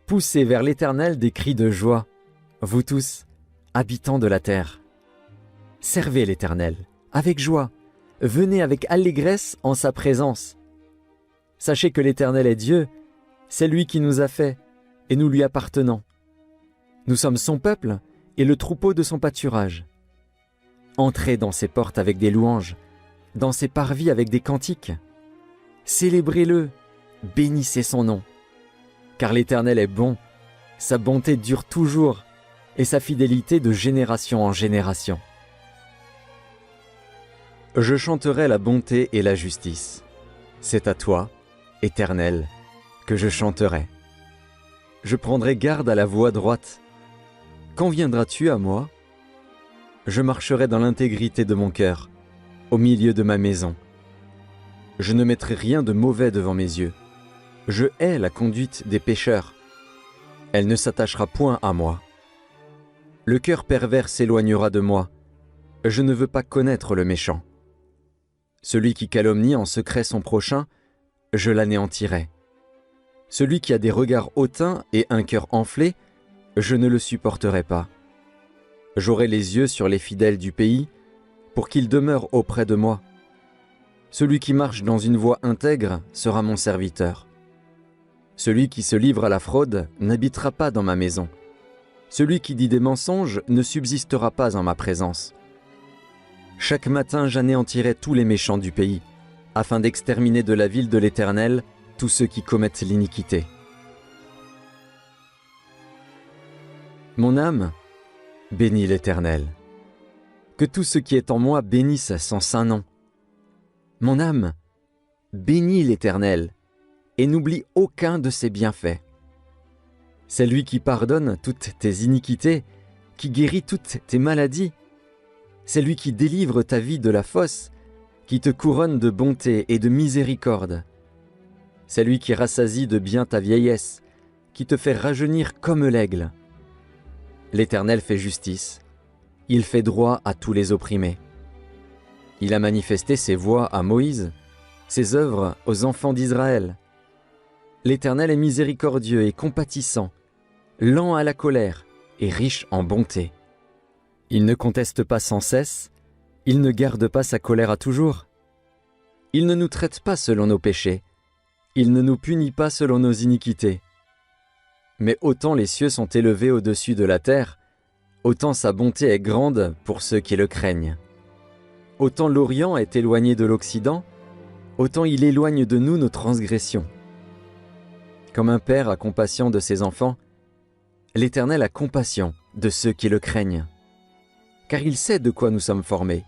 Poussez vers l'Éternel des cris de joie, vous tous, habitants de la terre. Servez l'Éternel avec joie, venez avec allégresse en sa présence. Sachez que l'Éternel est Dieu, c'est lui qui nous a fait, et nous lui appartenons. Nous sommes son peuple et le troupeau de son pâturage. Entrez dans ses portes avec des louanges, dans ses parvis avec des cantiques. Célébrez-le, bénissez son nom. Car l'Éternel est bon, sa bonté dure toujours, et sa fidélité de génération en génération. Je chanterai la bonté et la justice. C'est à toi, Éternel, que je chanterai. Je prendrai garde à la voie droite. Quand viendras-tu à moi? Je marcherai dans l'intégrité de mon cœur, au milieu de ma maison. Je ne mettrai rien de mauvais devant mes yeux. Je hais la conduite des pécheurs. Elle ne s'attachera point à moi. Le cœur pervers s'éloignera de moi. Je ne veux pas connaître le méchant. Celui qui calomnie en secret son prochain, je l'anéantirai. Celui qui a des regards hautains et un cœur enflé, je ne le supporterai pas. J'aurai les yeux sur les fidèles du pays, pour qu'ils demeurent auprès de moi. Celui qui marche dans une voie intègre sera mon serviteur. Celui qui se livre à la fraude n'habitera pas dans ma maison. Celui qui dit des mensonges ne subsistera pas en ma présence. Chaque matin j'anéantirai tous les méchants du pays, afin d'exterminer de la ville de l'Éternel tous ceux qui commettent l'iniquité. Mon âme, bénis l'Éternel. Que tout ce qui est en moi bénisse son saint nom. Mon âme, bénis l'Éternel, et n'oublie aucun de ses bienfaits. C'est lui qui pardonne toutes tes iniquités, qui guérit toutes tes maladies. C'est lui qui délivre ta vie de la fosse, qui te couronne de bonté et de miséricorde. C'est lui qui rassasie de bien ta vieillesse, qui te fait rajeunir comme l'aigle. L'Éternel fait justice, il fait droit à tous les opprimés. Il a manifesté ses voies à Moïse, ses œuvres aux enfants d'Israël. L'Éternel est miséricordieux et compatissant, lent à la colère et riche en bonté. Il ne conteste pas sans cesse, il ne garde pas sa colère à toujours. Il ne nous traite pas selon nos péchés, il ne nous punit pas selon nos iniquités. Mais autant les cieux sont élevés au-dessus de la terre, autant sa bonté est grande pour ceux qui le craignent. Autant l'Orient est éloigné de l'Occident, autant il éloigne de nous nos transgressions. Comme un père a compassion de ses enfants, l'Éternel a compassion de ceux qui le craignent. Car il sait de quoi nous sommes formés.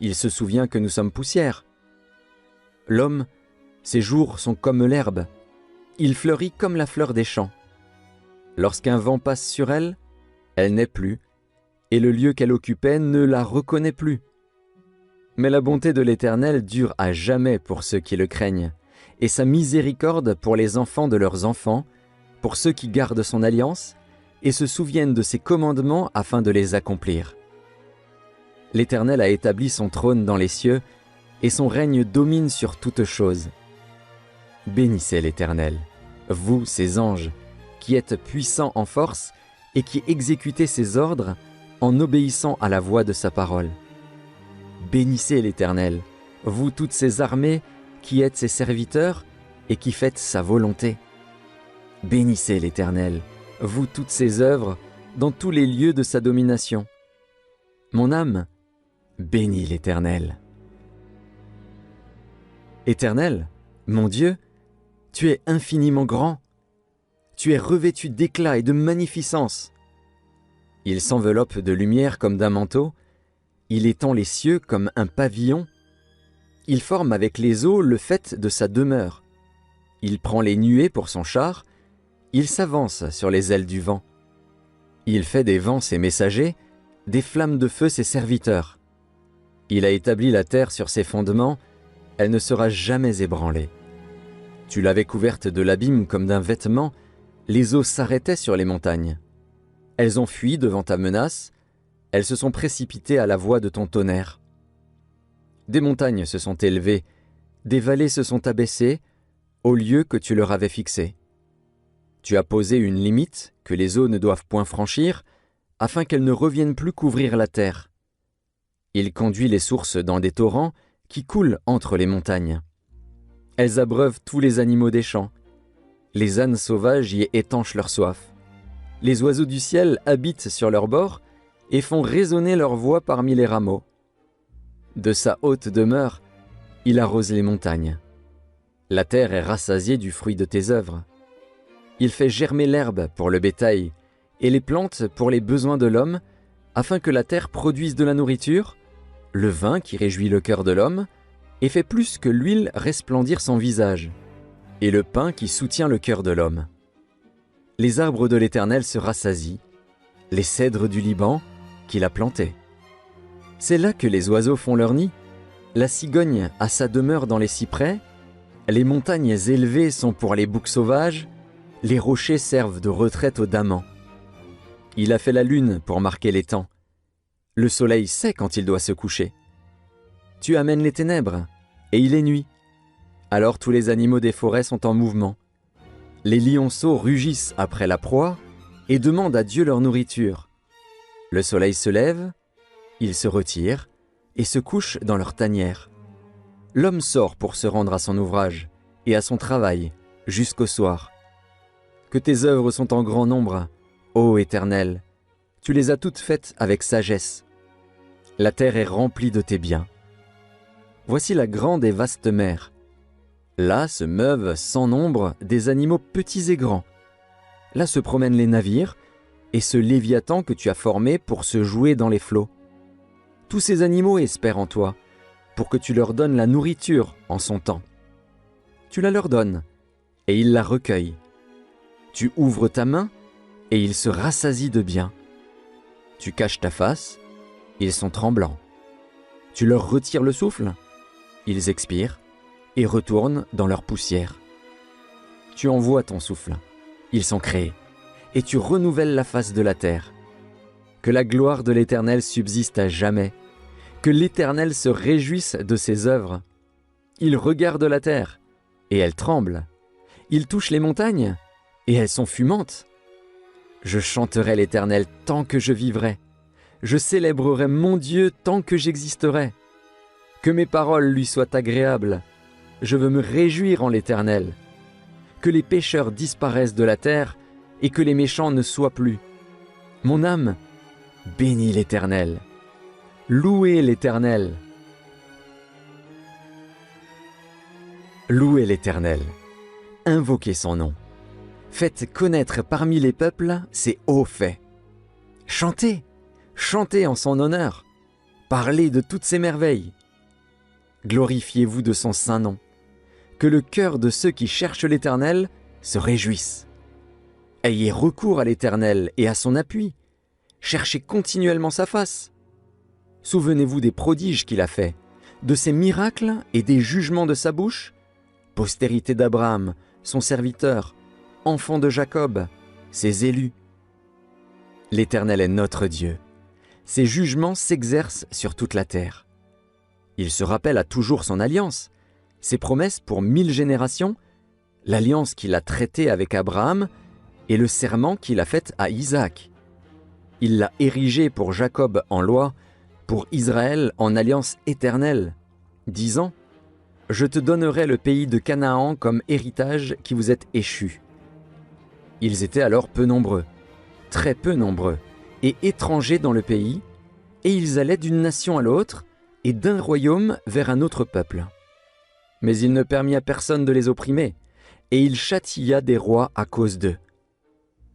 Il se souvient que nous sommes poussière. L'homme, ses jours sont comme l'herbe. Il fleurit comme la fleur des champs. Lorsqu'un vent passe sur elle, elle n'est plus, et le lieu qu'elle occupait ne la reconnaît plus. Mais la bonté de l'Éternel dure à jamais pour ceux qui le craignent, et sa miséricorde pour les enfants de leurs enfants, pour ceux qui gardent son alliance, et se souviennent de ses commandements afin de les accomplir. L'Éternel a établi son trône dans les cieux, et son règne domine sur toutes choses. Bénissez l'Éternel, vous, ses anges, qui êtes puissants en force, et qui exécutez ses ordres en obéissant à la voix de sa parole. Bénissez l'Éternel, vous toutes ses armées, qui êtes ses serviteurs, et qui faites sa volonté. Bénissez l'Éternel, vous toutes ses œuvres, dans tous les lieux de sa domination. Mon âme, bénis l'Éternel. Éternel, mon Dieu, tu es infiniment grand. Tu es revêtu d'éclat et de magnificence. Il s'enveloppe de lumière comme d'un manteau. Il étend les cieux comme un pavillon. Il forme avec les eaux le faîte de sa demeure. Il prend les nuées pour son char. Il s'avance sur les ailes du vent. Il fait des vents ses messagers, des flammes de feu ses serviteurs. Il a établi la terre sur ses fondements, elle ne sera jamais ébranlée. Tu l'avais couverte de l'abîme comme d'un vêtement, les eaux s'arrêtaient sur les montagnes. Elles ont fui devant ta menace, elles se sont précipitées à la voix de ton tonnerre. Des montagnes se sont élevées, des vallées se sont abaissées, au lieu que tu leur avais fixé. Tu as posé une limite que les eaux ne doivent point franchir, afin qu'elles ne reviennent plus couvrir la terre. Il conduit les sources dans des torrents qui coulent entre les montagnes. Elles abreuvent tous les animaux des champs. Les ânes sauvages y étanchent leur soif. Les oiseaux du ciel habitent sur leurs bords et font résonner leur voix parmi les rameaux. De sa haute demeure, il arrose les montagnes. La terre est rassasiée du fruit de tes œuvres. Il fait germer l'herbe pour le bétail et les plantes pour les besoins de l'homme, afin que la terre produise de la nourriture, le vin qui réjouit le cœur de l'homme, et fait plus que l'huile resplendir son visage, et le pain qui soutient le cœur de l'homme. Les arbres de l'Éternel se rassasient, les cèdres du Liban qu'il a plantés. C'est là que les oiseaux font leur nid, la cigogne a sa demeure dans les cyprès, les montagnes élevées sont pour les boucs sauvages, les rochers servent de retraite aux damans. Il a fait la lune pour marquer les temps. Le soleil sait quand il doit se coucher. Tu amènes les ténèbres, et il est nuit. Alors tous les animaux des forêts sont en mouvement. Les lionceaux rugissent après la proie et demandent à Dieu leur nourriture. Le soleil se lève, ils se retirent et se couchent dans leur tanière. L'homme sort pour se rendre à son ouvrage et à son travail jusqu'au soir. Que tes œuvres sont en grand nombre, ô Éternel, tu les as toutes faites avec sagesse. La terre est remplie de tes biens. Voici la grande et vaste mer. Là se meuvent sans nombre des animaux petits et grands. Là se promènent les navires et ce léviathan que tu as formé pour se jouer dans les flots. Tous ces animaux espèrent en toi, pour que tu leur donnes la nourriture en son temps. Tu la leur donnes, et ils la recueillent. Tu ouvres ta main, et ils se rassasient de bien. Tu caches ta face, ils sont tremblants. Tu leur retires le souffle, ils expirent, et retournent dans leur poussière. Tu envoies ton souffle, ils sont créés, et tu renouvelles la face de la terre. Que la gloire de l'Éternel subsiste à jamais, que l'Éternel se réjouisse de ses œuvres. Il regarde la terre, et elle tremble. Il touche les montagnes, et elles sont fumantes. Je chanterai l'Éternel tant que je vivrai. Je célébrerai mon Dieu tant que j'existerai. Que mes paroles lui soient agréables. Je veux me réjouir en l'Éternel. Que les pécheurs disparaissent de la terre, et que les méchants ne soient plus. Mon âme bénit l'Éternel. Louez l'Éternel. Louez l'Éternel. Invoquez son nom. Faites connaître parmi les peuples ses hauts faits. Chantez, chantez en son honneur. Parlez de toutes ses merveilles. Glorifiez-vous de son saint nom. Que le cœur de ceux qui cherchent l'Éternel se réjouisse. Ayez recours à l'Éternel et à son appui. Cherchez continuellement sa face. Souvenez-vous des prodiges qu'il a faits, de ses miracles et des jugements de sa bouche. Postérité d'Abraham, son serviteur, enfant de Jacob, ses élus. L'Éternel est notre Dieu. Ses jugements s'exercent sur toute la terre. Il se rappelle à toujours son alliance, ses promesses pour 1000 générations, l'alliance qu'il a traitée avec Abraham et le serment qu'il a fait à Isaac. Il l'a érigé pour Jacob en loi, pour Israël en alliance éternelle, disant « Je te donnerai le pays de Canaan comme héritage qui vous est échu. » Ils étaient alors peu nombreux, très peu nombreux, et étrangers dans le pays, et ils allaient d'une nation à l'autre, et d'un royaume vers un autre peuple. Mais il ne permit à personne de les opprimer, et il châtia des rois à cause d'eux.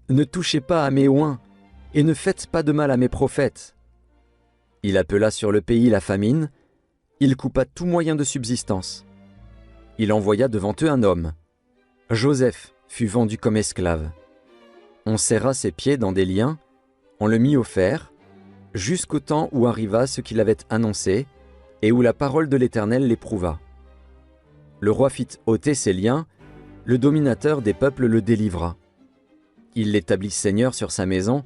Ne touchez pas à mes oins, et ne faites pas de mal à mes prophètes. Il appela sur le pays la famine, il coupa tout moyen de subsistance. Il envoya devant eux un homme. Joseph fut vendu comme esclave. On serra ses pieds dans des liens, on le mit au fer, jusqu'au temps où arriva ce qu'il avait annoncé, et où la parole de l'Éternel l'éprouva. Le roi fit ôter ses liens, le dominateur des peuples le délivra. Il l'établit seigneur sur sa maison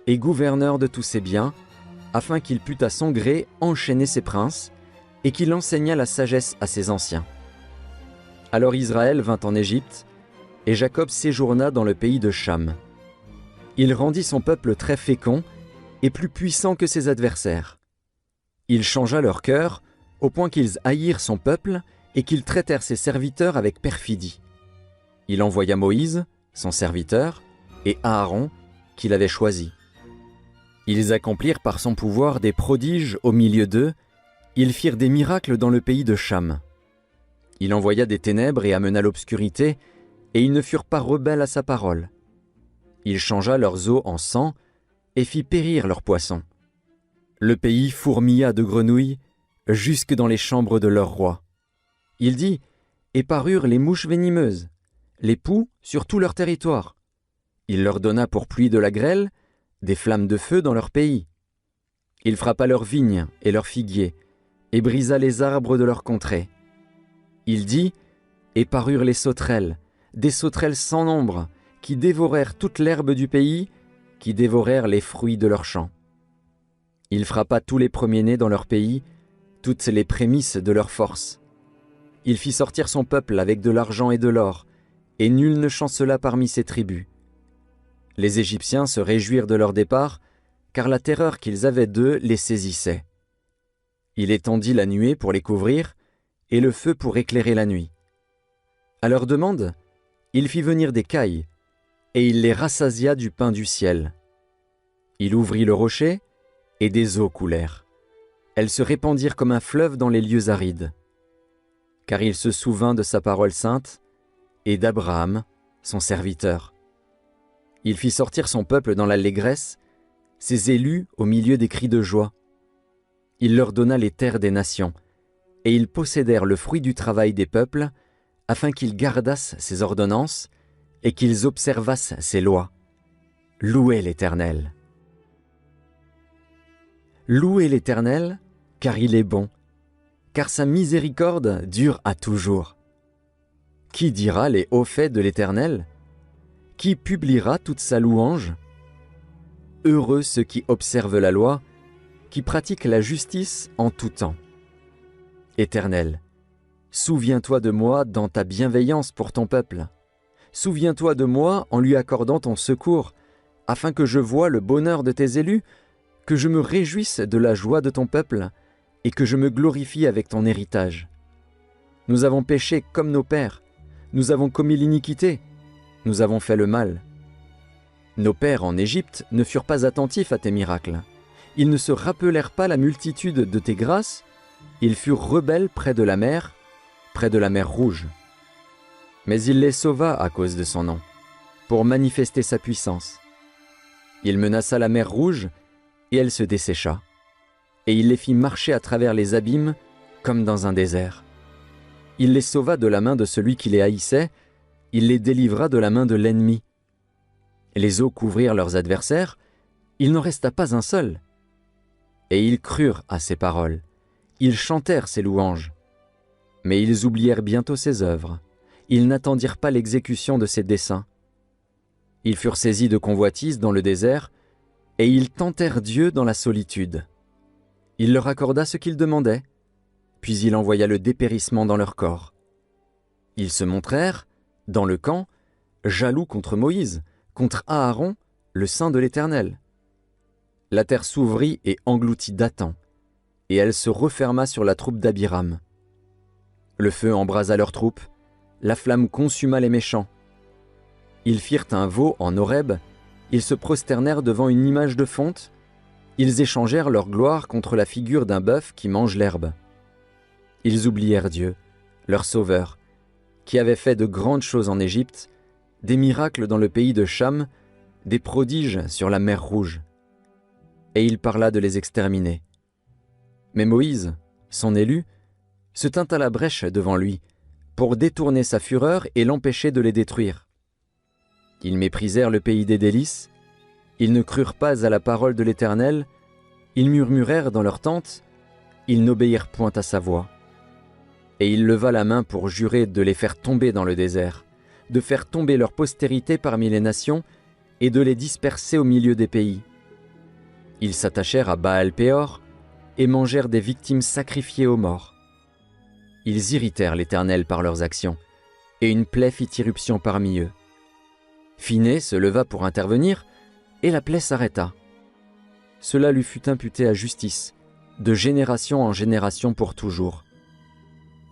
et gouverneur de tous ses biens, afin qu'il pût à son gré enchaîner ses princes, et qu'il enseignât la sagesse à ses anciens. Alors Israël vint en Égypte, et Jacob séjourna dans le pays de Cham. Il rendit son peuple très fécond et plus puissant que ses adversaires. Il changea leur cœur au point qu'ils haïrent son peuple et qu'ils traitèrent ses serviteurs avec perfidie. Il envoya Moïse, son serviteur, et Aaron, qu'il avait choisi. Ils accomplirent par son pouvoir des prodiges au milieu d'eux, ils firent des miracles dans le pays de Cham. Il envoya des ténèbres et amena l'obscurité, et ils ne furent pas rebelles à sa parole. Il changea leurs eaux en sang et fit périr leurs poissons. Le pays fourmilla de grenouilles jusque dans les chambres de leur roi. Il dit, et parurent les mouches venimeuses, les poux sur tout leur territoire. Il leur donna pour pluie de la grêle, des flammes de feu dans leur pays. Il frappa leurs vignes et leurs figuiers, et brisa les arbres de leur contrée. Il dit, et parurent les sauterelles, des sauterelles sans nombre, qui dévorèrent toute l'herbe du pays, qui dévorèrent les fruits de leurs champs. Il frappa tous les premiers-nés dans leur pays, toutes les prémices de leur force. Il fit sortir son peuple avec de l'argent et de l'or, et nul ne chancela parmi ses tribus. Les Égyptiens se réjouirent de leur départ, car la terreur qu'ils avaient d'eux les saisissait. Il étendit la nuée pour les couvrir, et le feu pour éclairer la nuit. À leur demande, il fit venir des cailles, et il les rassasia du pain du ciel. Il ouvrit le rocher, et des eaux coulèrent. Elles se répandirent comme un fleuve dans les lieux arides. Car il se souvint de sa parole sainte, et d'Abraham, son serviteur. Il fit sortir son peuple dans l'allégresse, ses élus au milieu des cris de joie. Il leur donna les terres des nations, et ils possédèrent le fruit du travail des peuples, afin qu'ils gardassent ses ordonnances, et qu'ils observassent ses lois. Louez l'Éternel. Louez l'Éternel, car il est bon, car sa miséricorde dure à toujours. Qui dira les hauts faits de l'Éternel? Qui publiera toute sa louange? Heureux ceux qui observent la loi, qui pratiquent la justice en tout temps. Éternel, souviens-toi de moi dans ta bienveillance pour ton peuple. Souviens-toi de moi en lui accordant ton secours, afin que je voie le bonheur de tes élus, que je me réjouisse de la joie de ton peuple, et que je me glorifie avec ton héritage. Nous avons péché comme nos pères, nous avons commis l'iniquité, nous avons fait le mal. Nos pères en Égypte ne furent pas attentifs à tes miracles. Ils ne se rappelèrent pas la multitude de tes grâces, ils furent rebelles près de la mer Rouge. Mais il les sauva à cause de son nom, pour manifester sa puissance. Il menaça la mer Rouge, et elle se dessécha, et il les fit marcher à travers les abîmes comme dans un désert. Il les sauva de la main de celui qui les haïssait, il les délivra de la main de l'ennemi. Les eaux couvrirent leurs adversaires, il n'en resta pas un seul. Et ils crurent à ses paroles, ils chantèrent ses louanges. Mais ils oublièrent bientôt ses œuvres, ils n'attendirent pas l'exécution de ses desseins. Ils furent saisis de convoitise dans le désert, et ils tentèrent Dieu dans la solitude. Il leur accorda ce qu'ils demandaient, puis il envoya le dépérissement dans leur corps. Ils se montrèrent, dans le camp, jaloux contre Moïse, contre Aaron, le saint de l'Éternel. La terre s'ouvrit et engloutit Dathan, et elle se referma sur la troupe d'Abiram. Le feu embrasa leurs troupes, la flamme consuma les méchants. Ils firent un veau en Horeb, ils se prosternèrent devant une image de fonte, ils échangèrent leur gloire contre la figure d'un bœuf qui mange l'herbe. Ils oublièrent Dieu, leur sauveur, qui avait fait de grandes choses en Égypte, des miracles dans le pays de Cham, des prodiges sur la mer Rouge. Et il parla de les exterminer. Mais Moïse, son élu, se tint à la brèche devant lui, pour détourner sa fureur et l'empêcher de les détruire. Ils méprisèrent le pays des délices, ils ne crurent pas à la parole de l'Éternel, ils murmurèrent dans leur tente, ils n'obéirent point à sa voix. Et il leva la main pour jurer de les faire tomber dans le désert, de faire tomber leur postérité parmi les nations et de les disperser au milieu des pays. Ils s'attachèrent à Baal-Péor et mangèrent des victimes sacrifiées aux morts. Ils irritèrent l'Éternel par leurs actions, et une plaie fit irruption parmi eux. Phinées se leva pour intervenir, et la plaie s'arrêta. Cela lui fut imputé à justice, de génération en génération pour toujours.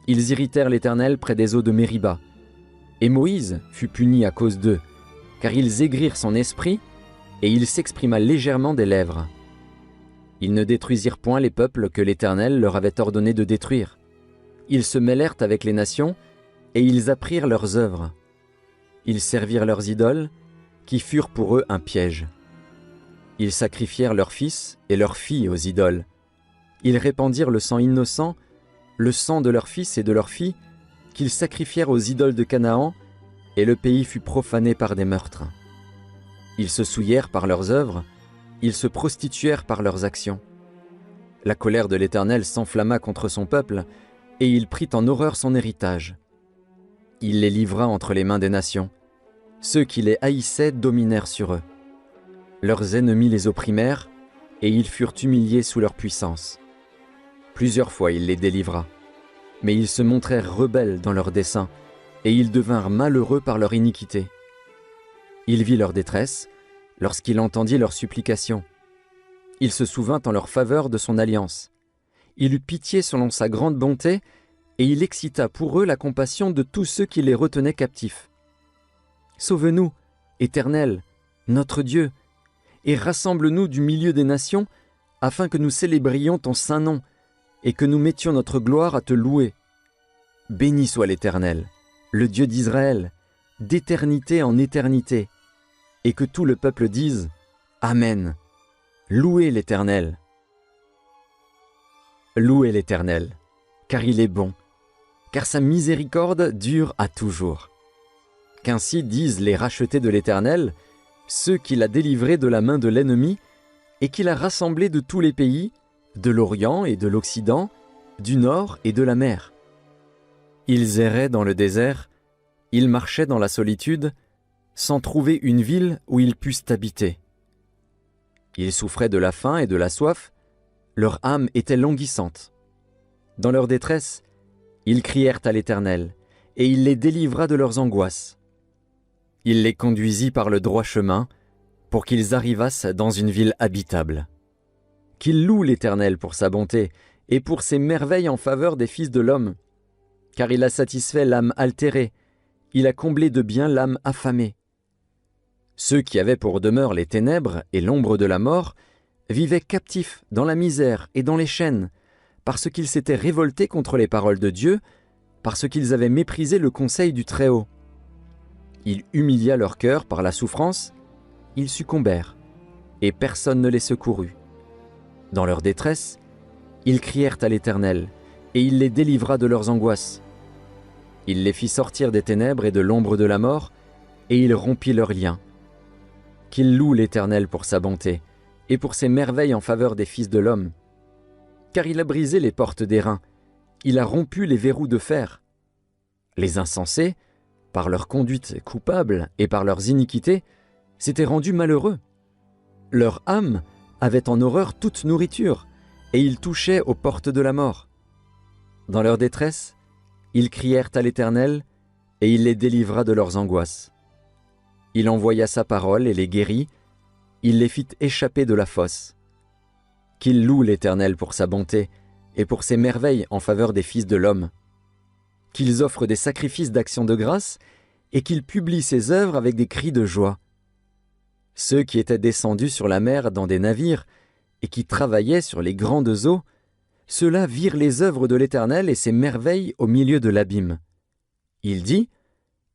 Ils irritèrent l'Éternel près des eaux de Mériba, et Moïse fut puni à cause d'eux, car ils aigrirent son esprit, et il s'exprima légèrement des lèvres. Ils ne détruisirent point les peuples que l'Éternel leur avait ordonné de détruire. Ils se mêlèrent avec les nations, et ils apprirent leurs œuvres. Ils servirent leurs idoles, qui furent pour eux un piège. Ils sacrifièrent leurs fils et leurs filles aux idoles. Ils répandirent le sang innocent, le sang de leurs fils et de leurs filles, qu'ils sacrifièrent aux idoles de Canaan, et le pays fut profané par des meurtres. Ils se souillèrent par leurs œuvres, ils se prostituèrent par leurs actions. La colère de l'Éternel s'enflamma contre son peuple, et il prit en horreur son héritage. Il les livra entre les mains des nations. Ceux qui les haïssaient dominèrent sur eux. Leurs ennemis les opprimèrent, et ils furent humiliés sous leur puissance. Plusieurs fois il les délivra, mais ils se montrèrent rebelles dans leurs desseins, et ils devinrent malheureux par leur iniquité. Il vit leur détresse, lorsqu'il entendit leurs supplications. Il se souvint en leur faveur de son alliance. Il eut pitié selon sa grande bonté, et il excita pour eux la compassion de tous ceux qui les retenaient captifs. Sauve-nous, Éternel, notre Dieu, et rassemble-nous du milieu des nations, afin que nous célébrions ton saint nom, et que nous mettions notre gloire à te louer. Béni soit l'Éternel, le Dieu d'Israël, d'éternité en éternité, et que tout le peuple dise « Amen ». Louez l'Éternel. Louez l'Éternel, car il est bon, car sa miséricorde dure à toujours. Qu'ainsi disent les rachetés de l'Éternel, ceux qu'il a délivrés de la main de l'ennemi, et qu'il a rassemblés de tous les pays, de l'Orient et de l'Occident, du Nord et de la mer. Ils erraient dans le désert, ils marchaient dans la solitude, sans trouver une ville où ils pussent habiter. Ils souffraient de la faim et de la soif, leur âme était languissante. Dans leur détresse, ils crièrent à l'Éternel, et il les délivra de leurs angoisses. Il les conduisit par le droit chemin, pour qu'ils arrivassent dans une ville habitable. Qu'ils louent l'Éternel pour sa bonté, et pour ses merveilles en faveur des fils de l'homme, car il a satisfait l'âme altérée, il a comblé de bien l'âme affamée. Ceux qui avaient pour demeure les ténèbres et l'ombre de la mort vivaient captifs dans la misère et dans les chaînes, parce qu'ils s'étaient révoltés contre les paroles de Dieu, parce qu'ils avaient méprisé le conseil du Très-Haut. Il humilia leur cœur par la souffrance, ils succombèrent, et personne ne les secourut. Dans leur détresse, ils crièrent à l'Éternel, et il les délivra de leurs angoisses. Il les fit sortir des ténèbres et de l'ombre de la mort, et il rompit leurs liens. Qu'ils louent l'Éternel pour sa bonté, et pour ses merveilles en faveur des fils de l'homme. Car il a brisé les portes d'airain, il a rompu les verrous de fer. Les insensés, par leur conduite coupable et par leurs iniquités, s'étaient rendus malheureux. Leur âme avait en horreur toute nourriture, et ils touchaient aux portes de la mort. Dans leur détresse, ils crièrent à l'Éternel, et il les délivra de leurs angoisses. Il envoya sa parole et les guérit, il les fit échapper de la fosse. Qu'ils louent l'Éternel pour sa bonté, et pour ses merveilles en faveur des fils de l'homme. Qu'ils offrent des sacrifices d'action de grâce, et qu'ils publient ses œuvres avec des cris de joie. Ceux qui étaient descendus sur la mer dans des navires, et qui travaillaient sur les grandes eaux, ceux-là virent les œuvres de l'Éternel et ses merveilles au milieu de l'abîme. Il dit,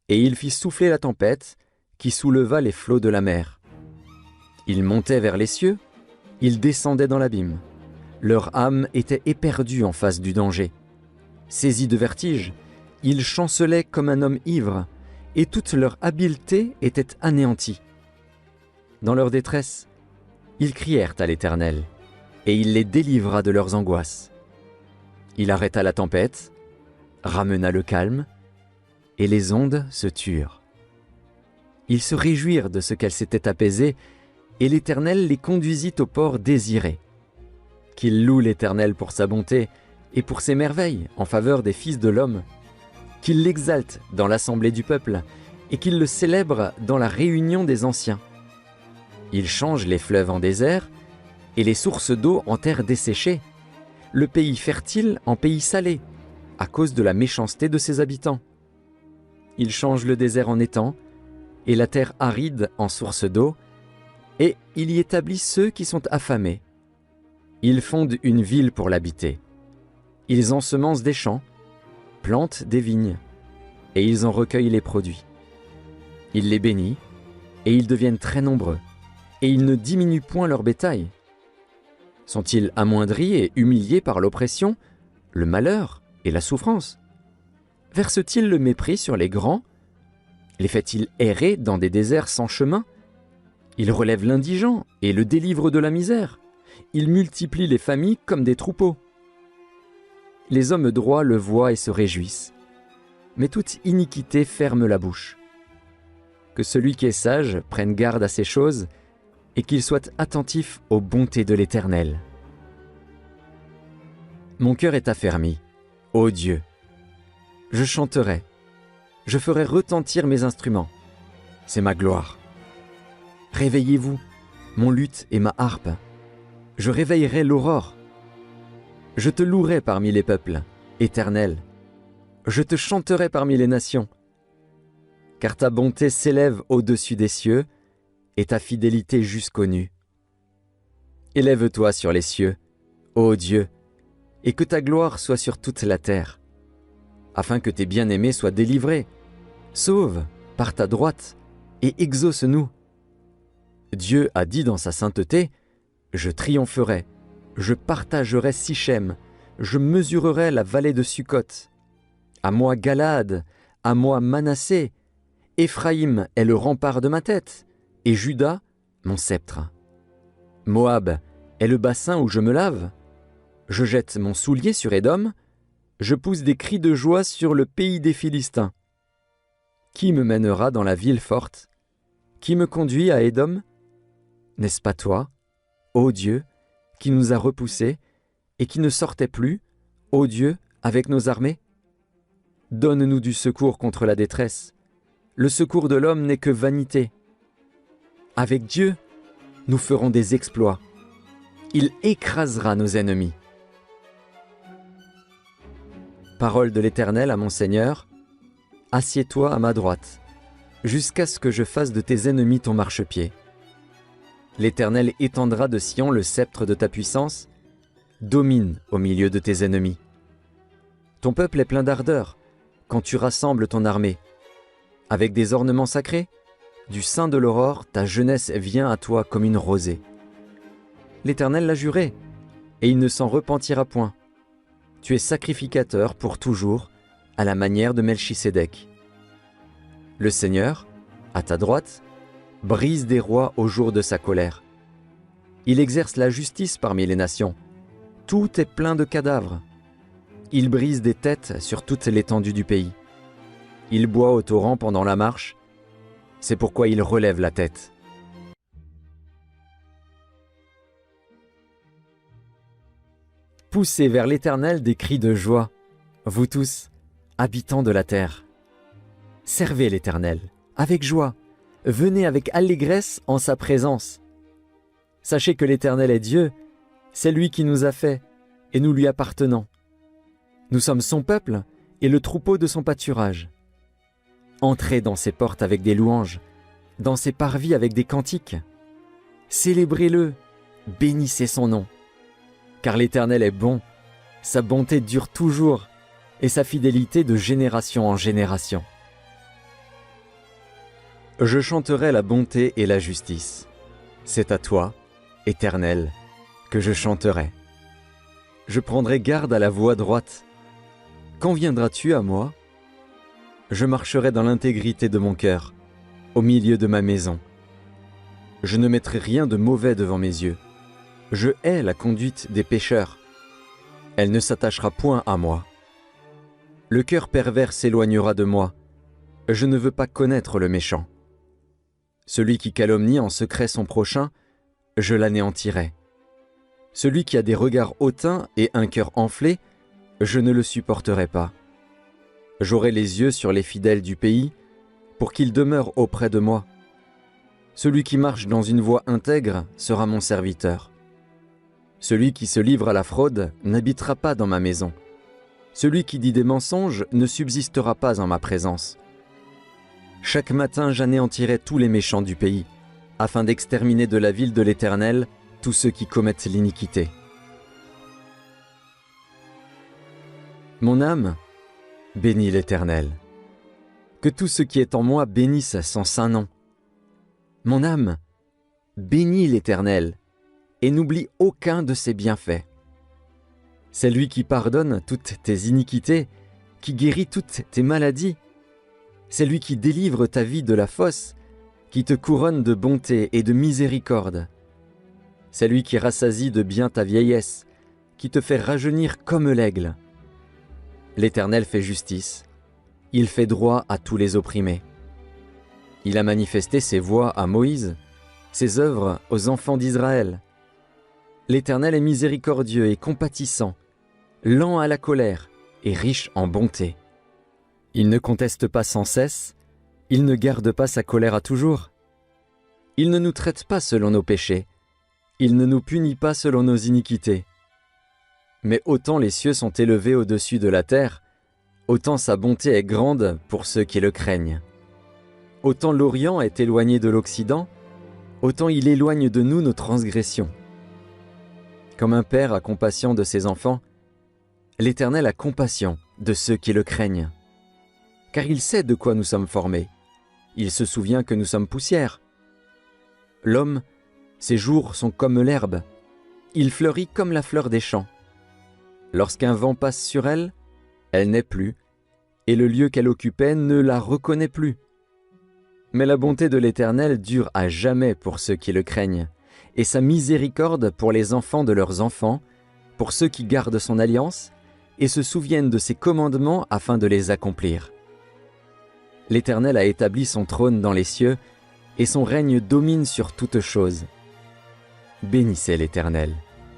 et il fit souffler la tempête, qui souleva les flots de la mer. Ils montaient vers les cieux, ils descendaient dans l'abîme. Leur âme était éperdue en face du danger. Saisis de vertige, ils chancelaient comme un homme ivre, et toute leur habileté était anéantie. Dans leur détresse, ils crièrent à l'Éternel, et il les délivra de leurs angoisses. Il arrêta la tempête, ramena le calme, et les ondes se turent. Ils se réjouirent de ce qu'elle s'était apaisée, et l'Éternel les conduisit au port désiré. Qu'ils louent l'Éternel pour sa bonté et pour ses merveilles en faveur des fils de l'homme. Qu'ils l'exaltent dans l'assemblée du peuple et qu'il le célèbre dans la réunion des anciens. Il change les fleuves en désert et les sources d'eau en terre desséchée, le pays fertile en pays salé, à cause de la méchanceté de ses habitants. Il change le désert en étang et la terre aride en source d'eau, et il y établit ceux qui sont affamés. Ils fondent une ville pour l'habiter. Ils ensemencent des champs, plantent des vignes, et ils en recueillent les produits. Il les bénit, et ils deviennent très nombreux, et ils ne diminuent point leur bétail. Sont-ils amoindris et humiliés par l'oppression, le malheur et la souffrance? Verse-t-il le mépris sur les grands? Les fait-il errer dans des déserts sans chemin? Il relève l'indigent et le délivre de la misère. Il multiplie les familles comme des troupeaux. Les hommes droits le voient et se réjouissent, mais toute iniquité ferme la bouche. Que celui qui est sage prenne garde à ces choses et qu'il soit attentif aux bontés de l'Éternel. Mon cœur est affermi, ô Dieu. Je chanterai, je ferai retentir mes instruments. C'est ma gloire. Réveillez-vous, mon luth et ma harpe. Je réveillerai l'aurore. Je te louerai parmi les peuples, Éternel. Je te chanterai parmi les nations. Car ta bonté s'élève au-dessus des cieux et ta fidélité jusqu'aux nues. Élève-toi sur les cieux, ô Dieu, et que ta gloire soit sur toute la terre, afin que tes bien-aimés soient délivrés. Sauve par ta droite et exauce-nous. Dieu a dit dans sa sainteté, « Je triompherai, je partagerai Sichem, je mesurerai la vallée de Sukkot. À moi Galaad, à moi Manassé, Éphraïm est le rempart de ma tête, et Juda, mon sceptre. Moab est le bassin où je me lave. Je jette mon soulier sur Édom, je pousse des cris de joie sur le pays des Philistins. Qui me mènera dans la ville forte? Qui me conduit à Édom? N'est-ce pas toi, ô Dieu, qui nous a repoussés et qui ne sortait plus, ô Dieu, avec nos armées? Donne-nous du secours contre la détresse. Le secours de l'homme n'est que vanité. Avec Dieu, nous ferons des exploits. Il écrasera nos ennemis. Parole de l'Éternel à mon Seigneur, assieds-toi à ma droite, jusqu'à ce que je fasse de tes ennemis ton marchepied. L'Éternel étendra de Sion le sceptre de ta puissance, domine au milieu de tes ennemis. Ton peuple est plein d'ardeur quand tu rassembles ton armée. Avec des ornements sacrés, du sein de l'aurore, ta jeunesse vient à toi comme une rosée. L'Éternel l'a juré, et il ne s'en repentira point. Tu es sacrificateur pour toujours, à la manière de Melchisédek. Le Seigneur, à ta droite, brise des rois au jour de sa colère. Il exerce la justice parmi les nations. Tout est plein de cadavres. Il brise des têtes sur toute l'étendue du pays. Il boit au torrent pendant la marche. C'est pourquoi il relève la tête. Poussez vers l'Éternel des cris de joie, vous tous, habitants de la terre. Servez l'Éternel avec joie, venez avec allégresse en sa présence. Sachez que l'Éternel est Dieu, c'est lui qui nous a fait, et nous lui appartenons. Nous sommes son peuple et le troupeau de son pâturage. Entrez dans ses portes avec des louanges, dans ses parvis avec des cantiques. Célébrez-le, bénissez son nom. Car l'Éternel est bon, sa bonté dure toujours, et sa fidélité de génération en génération. Je chanterai la bonté et la justice. C'est à toi, Éternel, que je chanterai. Je prendrai garde à la voie droite. Quand viendras-tu à moi? Je marcherai dans l'intégrité de mon cœur, au milieu de ma maison. Je ne mettrai rien de mauvais devant mes yeux. Je hais la conduite des pécheurs. Elle ne s'attachera point à moi. Le cœur pervers s'éloignera de moi. Je ne veux pas connaître le méchant. Celui qui calomnie en secret son prochain, je l'anéantirai. Celui qui a des regards hautains et un cœur enflé, je ne le supporterai pas. J'aurai les yeux sur les fidèles du pays, pour qu'il demeure auprès de moi. Celui qui marche dans une voie intègre sera mon serviteur. Celui qui se livre à la fraude n'habitera pas dans ma maison. Celui qui dit des mensonges ne subsistera pas en ma présence. Chaque matin j'anéantirai tous les méchants du pays, afin d'exterminer de la ville de l'Éternel tous ceux qui commettent l'iniquité. Mon âme, bénis l'Éternel. Que tout ce qui est en moi bénisse son saint nom. Mon âme, bénis l'Éternel, et n'oublie aucun de ses bienfaits. C'est lui qui pardonne toutes tes iniquités, qui guérit toutes tes maladies. C'est lui qui délivre ta vie de la fosse, qui te couronne de bonté et de miséricorde. C'est lui qui rassasie de bien ta vieillesse, qui te fait rajeunir comme l'aigle. L'Éternel fait justice, il fait droit à tous les opprimés. Il a manifesté ses voies à Moïse, ses œuvres aux enfants d'Israël. L'Éternel est miséricordieux et compatissant, lent à la colère et riche en bonté. Il ne conteste pas sans cesse, il ne garde pas sa colère à toujours. Il ne nous traite pas selon nos péchés, il ne nous punit pas selon nos iniquités. Mais autant les cieux sont élevés au-dessus de la terre, autant sa bonté est grande pour ceux qui le craignent. Autant l'Orient est éloigné de l'Occident, autant il éloigne de nous nos transgressions. Comme un père a compassion de ses enfants, l'Éternel a compassion de ceux qui le craignent. Car il sait de quoi nous sommes formés. Il se souvient que nous sommes poussière. L'homme, ses jours sont comme l'herbe. Il fleurit comme la fleur des champs. Lorsqu'un vent passe sur elle, elle n'est plus, et le lieu qu'elle occupait ne la reconnaît plus. Mais la bonté de l'Éternel dure à jamais pour ceux qui le craignent, et sa miséricorde pour les enfants de leurs enfants, pour ceux qui gardent son alliance, et se souviennent de ses commandements afin de les accomplir. L'Éternel a établi son trône dans les cieux, et son règne domine sur toutes choses. Bénissez l'Éternel,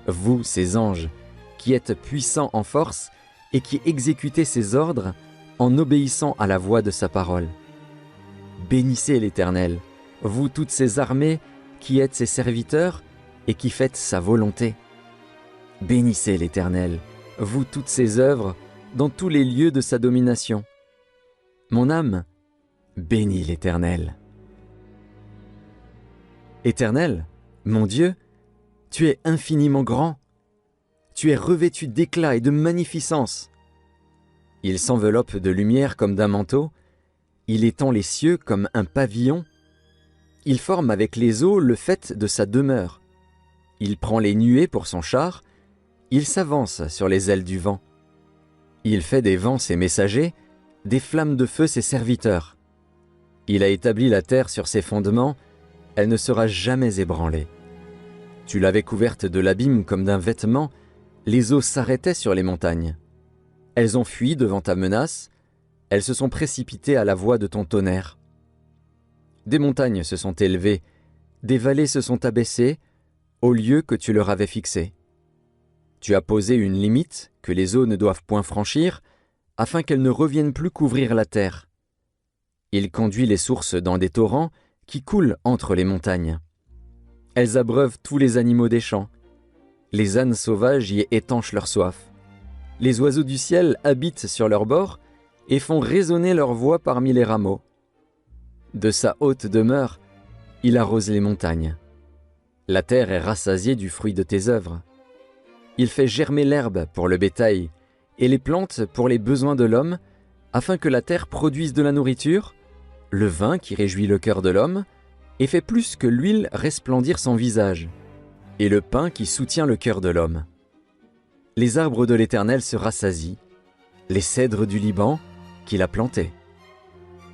vous, ses anges, qui êtes puissants en force, et qui exécutez ses ordres en obéissant à la voix de sa parole. Bénissez l'Éternel, vous toutes ses armées, qui êtes ses serviteurs, et qui faites sa volonté. Bénissez l'Éternel, vous toutes ses œuvres, dans tous les lieux de sa domination. Mon âme, bénis l'Éternel. Éternel, mon Dieu, tu es infiniment grand. Tu es revêtu d'éclat et de magnificence. Il s'enveloppe de lumière comme d'un manteau, il étend les cieux comme un pavillon. Il forme avec les eaux le faîte de sa demeure. Il prend les nuées pour son char, il s'avance sur les ailes du vent. Il fait des vents ses messagers, des flammes de feu ses serviteurs. Il a établi la terre sur ses fondements, elle ne sera jamais ébranlée. Tu l'avais couverte de l'abîme comme d'un vêtement, les eaux s'arrêtaient sur les montagnes. Elles ont fui devant ta menace, elles se sont précipitées à la voix de ton tonnerre. Des montagnes se sont élevées, des vallées se sont abaissées, au lieu que tu leur avais fixé. Tu as posé une limite que les eaux ne doivent point franchir, afin qu'elles ne reviennent plus couvrir la terre. Il conduit les sources dans des torrents qui coulent entre les montagnes. Elles abreuvent tous les animaux des champs. Les ânes sauvages y étanchent leur soif. Les oiseaux du ciel habitent sur leurs bords et font résonner leur voix parmi les rameaux. De sa haute demeure, il arrose les montagnes. La terre est rassasiée du fruit de tes œuvres. Il fait germer l'herbe pour le bétail et les plantes pour les besoins de l'homme, afin que la terre produise de la nourriture, le vin qui réjouit le cœur de l'homme, et fait plus que l'huile resplendir son visage, et le pain qui soutient le cœur de l'homme. Les arbres de l'Éternel se rassasient, les cèdres du Liban qu'il a plantés.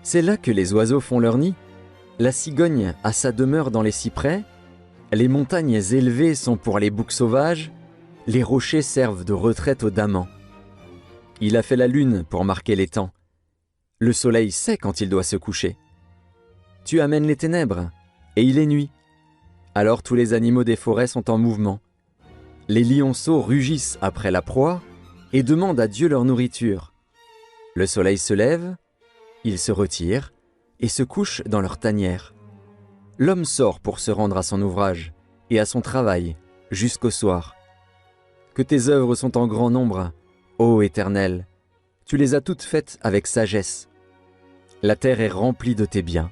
C'est là que les oiseaux font leur nid, la cigogne a sa demeure dans les cyprès, les montagnes élevées sont pour les boucs sauvages, les rochers servent de retraite aux damans. Il a fait la lune pour marquer les temps. Le soleil sait quand il doit se coucher. Tu amènes les ténèbres, et il est nuit. Alors tous les animaux des forêts sont en mouvement. Les lionceaux rugissent après la proie et demandent à Dieu leur nourriture. Le soleil se lève, il se retire, et se couchent dans leur tanière. L'homme sort pour se rendre à son ouvrage et à son travail jusqu'au soir. Que tes œuvres sont en grand nombre, ô Éternel, tu les as toutes faites avec sagesse. La terre est remplie de tes biens.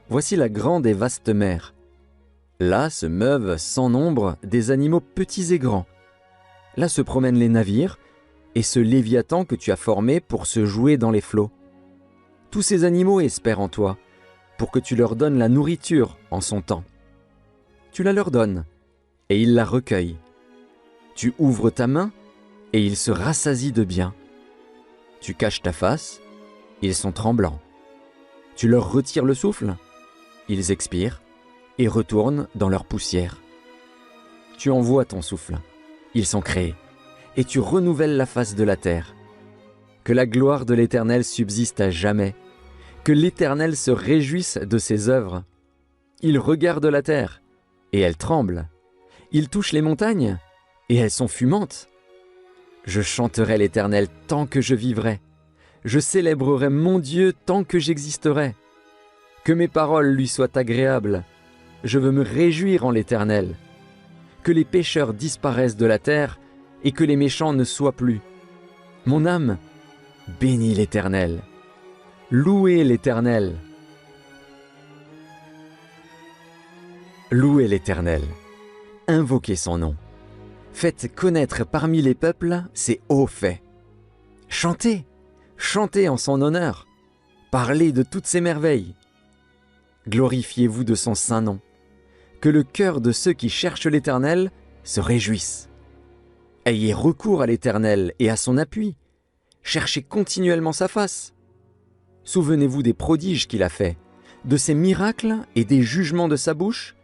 Voici la grande et vaste mer. Là se meuvent sans nombre des animaux petits et grands. Là se promènent les navires et ce Léviathan que tu as formé pour se jouer dans les flots. Tous ces animaux espèrent en toi, pour que tu leur donnes la nourriture en son temps. Tu la leur donnes, et ils la recueillent. Tu ouvres ta main, et ils se rassasient de bien. Tu caches ta face, ils sont tremblants. Tu leur retires le souffle, ils expirent, et retournent dans leur poussière. Tu envoies ton souffle, ils sont créés, et tu renouvelles la face de la terre. Que la gloire de l'Éternel subsiste à jamais, que l'Éternel se réjouisse de ses œuvres. Il regarde la terre, et elle tremble. Il touche les montagnes, et elles sont fumantes. Je chanterai l'Éternel tant que je vivrai. Je célébrerai mon Dieu tant que j'existerai. Que mes paroles lui soient agréables. Je veux me réjouir en l'Éternel. Que les pécheurs disparaissent de la terre, et que les méchants ne soient plus. Mon âme bénit l'Éternel. Louez l'Éternel. Louez l'Éternel. Invoquez son nom. Faites connaître parmi les peuples ses hauts faits. Chantez, chantez en son honneur. Parlez de toutes ses merveilles. Glorifiez-vous de son saint nom. Que le cœur de ceux qui cherchent l'Éternel se réjouisse. Ayez recours à l'Éternel et à son appui. Cherchez continuellement sa face. Souvenez-vous des prodiges qu'il a faits, de ses miracles et des jugements de sa bouche.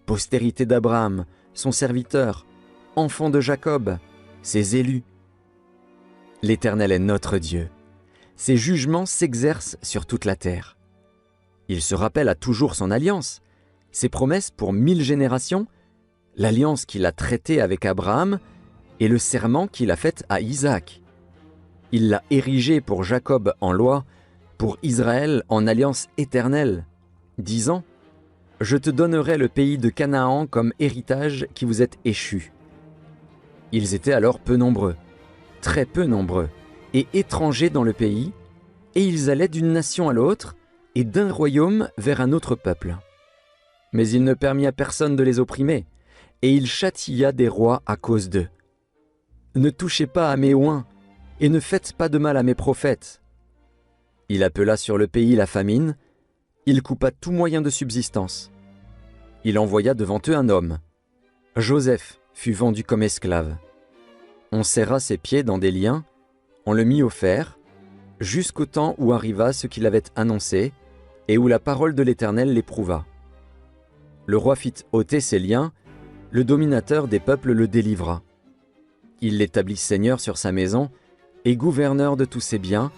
Postérité d'Abraham, son serviteur, enfant de Jacob, ses élus. L'Éternel est notre Dieu. Ses jugements s'exercent sur toute la terre. Il se rappelle à toujours son alliance, ses promesses pour 1000 générations, l'alliance qu'il a traitée avec Abraham et le serment qu'il a fait à Isaac. Il l'a érigé pour Jacob en loi, pour Israël en alliance éternelle, disant « Je te donnerai le pays de Canaan comme héritage qui vous est échu. » Ils étaient alors peu nombreux, très peu nombreux, et étrangers dans le pays, et ils allaient d'une nation à l'autre, et d'un royaume vers un autre peuple. Mais il ne permit à personne de les opprimer, et il châtia des rois à cause d'eux. Ne touchez pas à mes oins, et ne faites pas de mal à mes prophètes. Il appela sur le pays la famine, il coupa tout moyen de subsistance. Il envoya devant eux un homme. Joseph fut vendu comme esclave. On serra ses pieds dans des liens, on le mit au fer, jusqu'au temps où arriva ce qu'il avait annoncé, et où la parole de l'Éternel l'éprouva. Le roi fit ôter ses liens, le dominateur des peuples le délivra. Il l'établit seigneur sur sa maison et gouverneur de tous ses biens,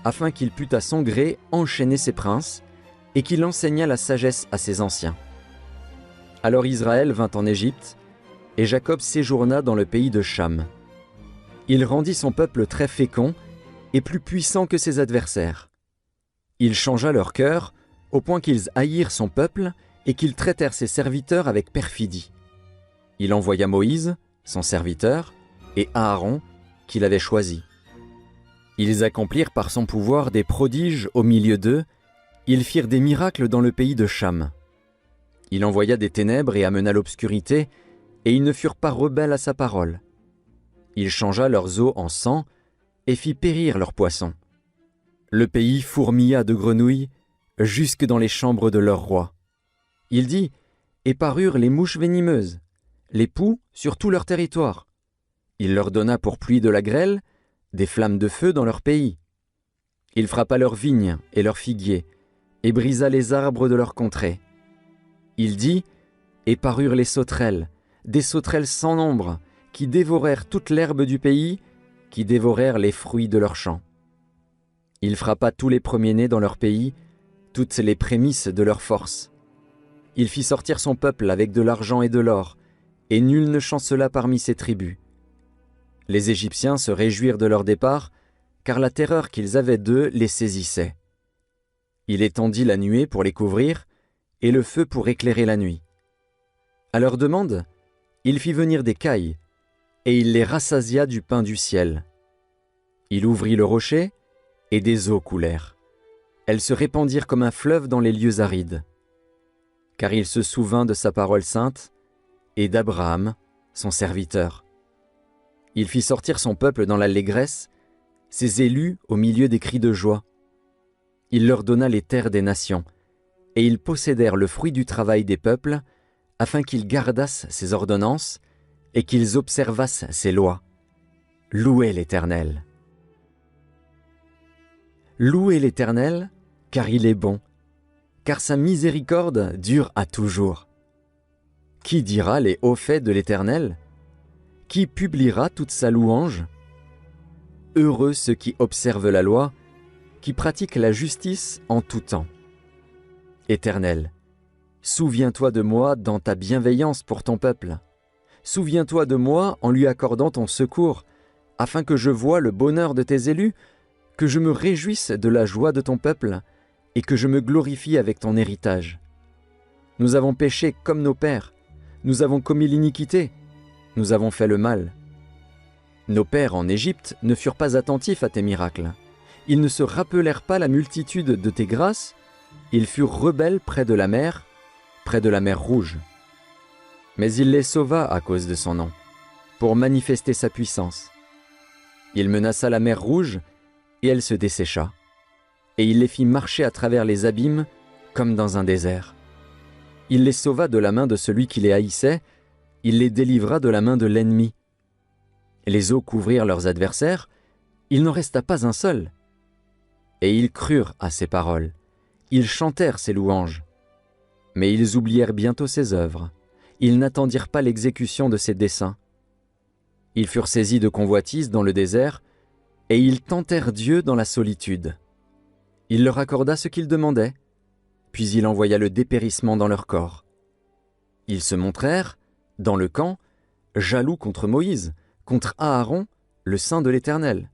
afin qu'il pût à son gré enchaîner ses princes, et qu'il enseigna la sagesse à ses anciens. Alors Israël vint en Égypte, et Jacob séjourna dans le pays de Cham. Il rendit son peuple très fécond, et plus puissant que ses adversaires. Il changea leur cœur, au point qu'ils haïrent son peuple, et qu'ils traitèrent ses serviteurs avec perfidie. Il envoya Moïse, son serviteur, et Aaron, qu'il avait choisi. Ils accomplirent par son pouvoir des prodiges au milieu d'eux, ils firent des miracles dans le pays de Cham. Il envoya des ténèbres et amena l'obscurité, et ils ne furent pas rebelles à sa parole. Il changea leurs eaux en sang, et fit périr leurs poissons. Le pays fourmilla de grenouilles, jusque dans les chambres de leur roi. Il dit, et parurent les mouches venimeuses, les poux sur tout leur territoire. Il leur donna pour pluie de la grêle, des flammes de feu dans leur pays. Il frappa leurs vignes et leurs figuiers, et brisa les arbres de leur contrée. Il dit, et parurent les sauterelles, des sauterelles sans nombre, qui dévorèrent toute l'herbe du pays, qui dévorèrent les fruits de leurs champs. Il frappa tous les premiers-nés dans leur pays, toutes les prémices de leur force. Il fit sortir son peuple avec de l'argent et de l'or, et nul ne chancela parmi ses tribus. Les Égyptiens se réjouirent de leur départ, car la terreur qu'ils avaient d'eux les saisissait. Il étendit la nuée pour les couvrir, et le feu pour éclairer la nuit. À leur demande, il fit venir des cailles, et il les rassasia du pain du ciel. Il ouvrit le rocher, et des eaux coulèrent. Elles se répandirent comme un fleuve dans les lieux arides. Car il se souvint de sa parole sainte, et d'Abraham, son serviteur. Il fit sortir son peuple dans l'allégresse, ses élus au milieu des cris de joie. Il leur donna les terres des nations, et ils possédèrent le fruit du travail des peuples, afin qu'ils gardassent ses ordonnances, et qu'ils observassent ses lois. Louez l'Éternel. Louez l'Éternel, car il est bon, car sa miséricorde dure à toujours. Qui dira les hauts faits de l'Éternel? Qui publiera toute sa louange? Heureux ceux qui observent la loi, qui pratiquent la justice en tout temps. Éternel, souviens-toi de moi dans ta bienveillance pour ton peuple. Souviens-toi de moi en lui accordant ton secours, afin que je voie le bonheur de tes élus, que je me réjouisse de la joie de ton peuple, et que je me glorifie avec ton héritage. Nous avons péché comme nos pères, nous avons commis l'iniquité, nous avons fait le mal. Nos pères en Égypte ne furent pas attentifs à tes miracles. Ils ne se rappelèrent pas la multitude de tes grâces, ils furent rebelles près de la mer Rouge. Mais il les sauva à cause de son nom, pour manifester sa puissance. Il menaça la mer Rouge, et elle se dessécha, et il les fit marcher à travers les abîmes comme dans un désert. Il les sauva de la main de celui qui les haïssait, il les délivra de la main de l'ennemi. Les eaux couvrirent leurs adversaires, il n'en resta pas un seul. Et ils crurent à ses paroles, ils chantèrent ses louanges. Mais ils oublièrent bientôt ses œuvres, ils n'attendirent pas l'exécution de ses desseins. Ils furent saisis de convoitise dans le désert, et ils tentèrent Dieu dans la solitude. Il leur accorda ce qu'ils demandaient, puis il envoya le dépérissement dans leur corps. Ils se montrèrent, dans le camp, jaloux contre Moïse, contre Aaron, le saint de l'Éternel.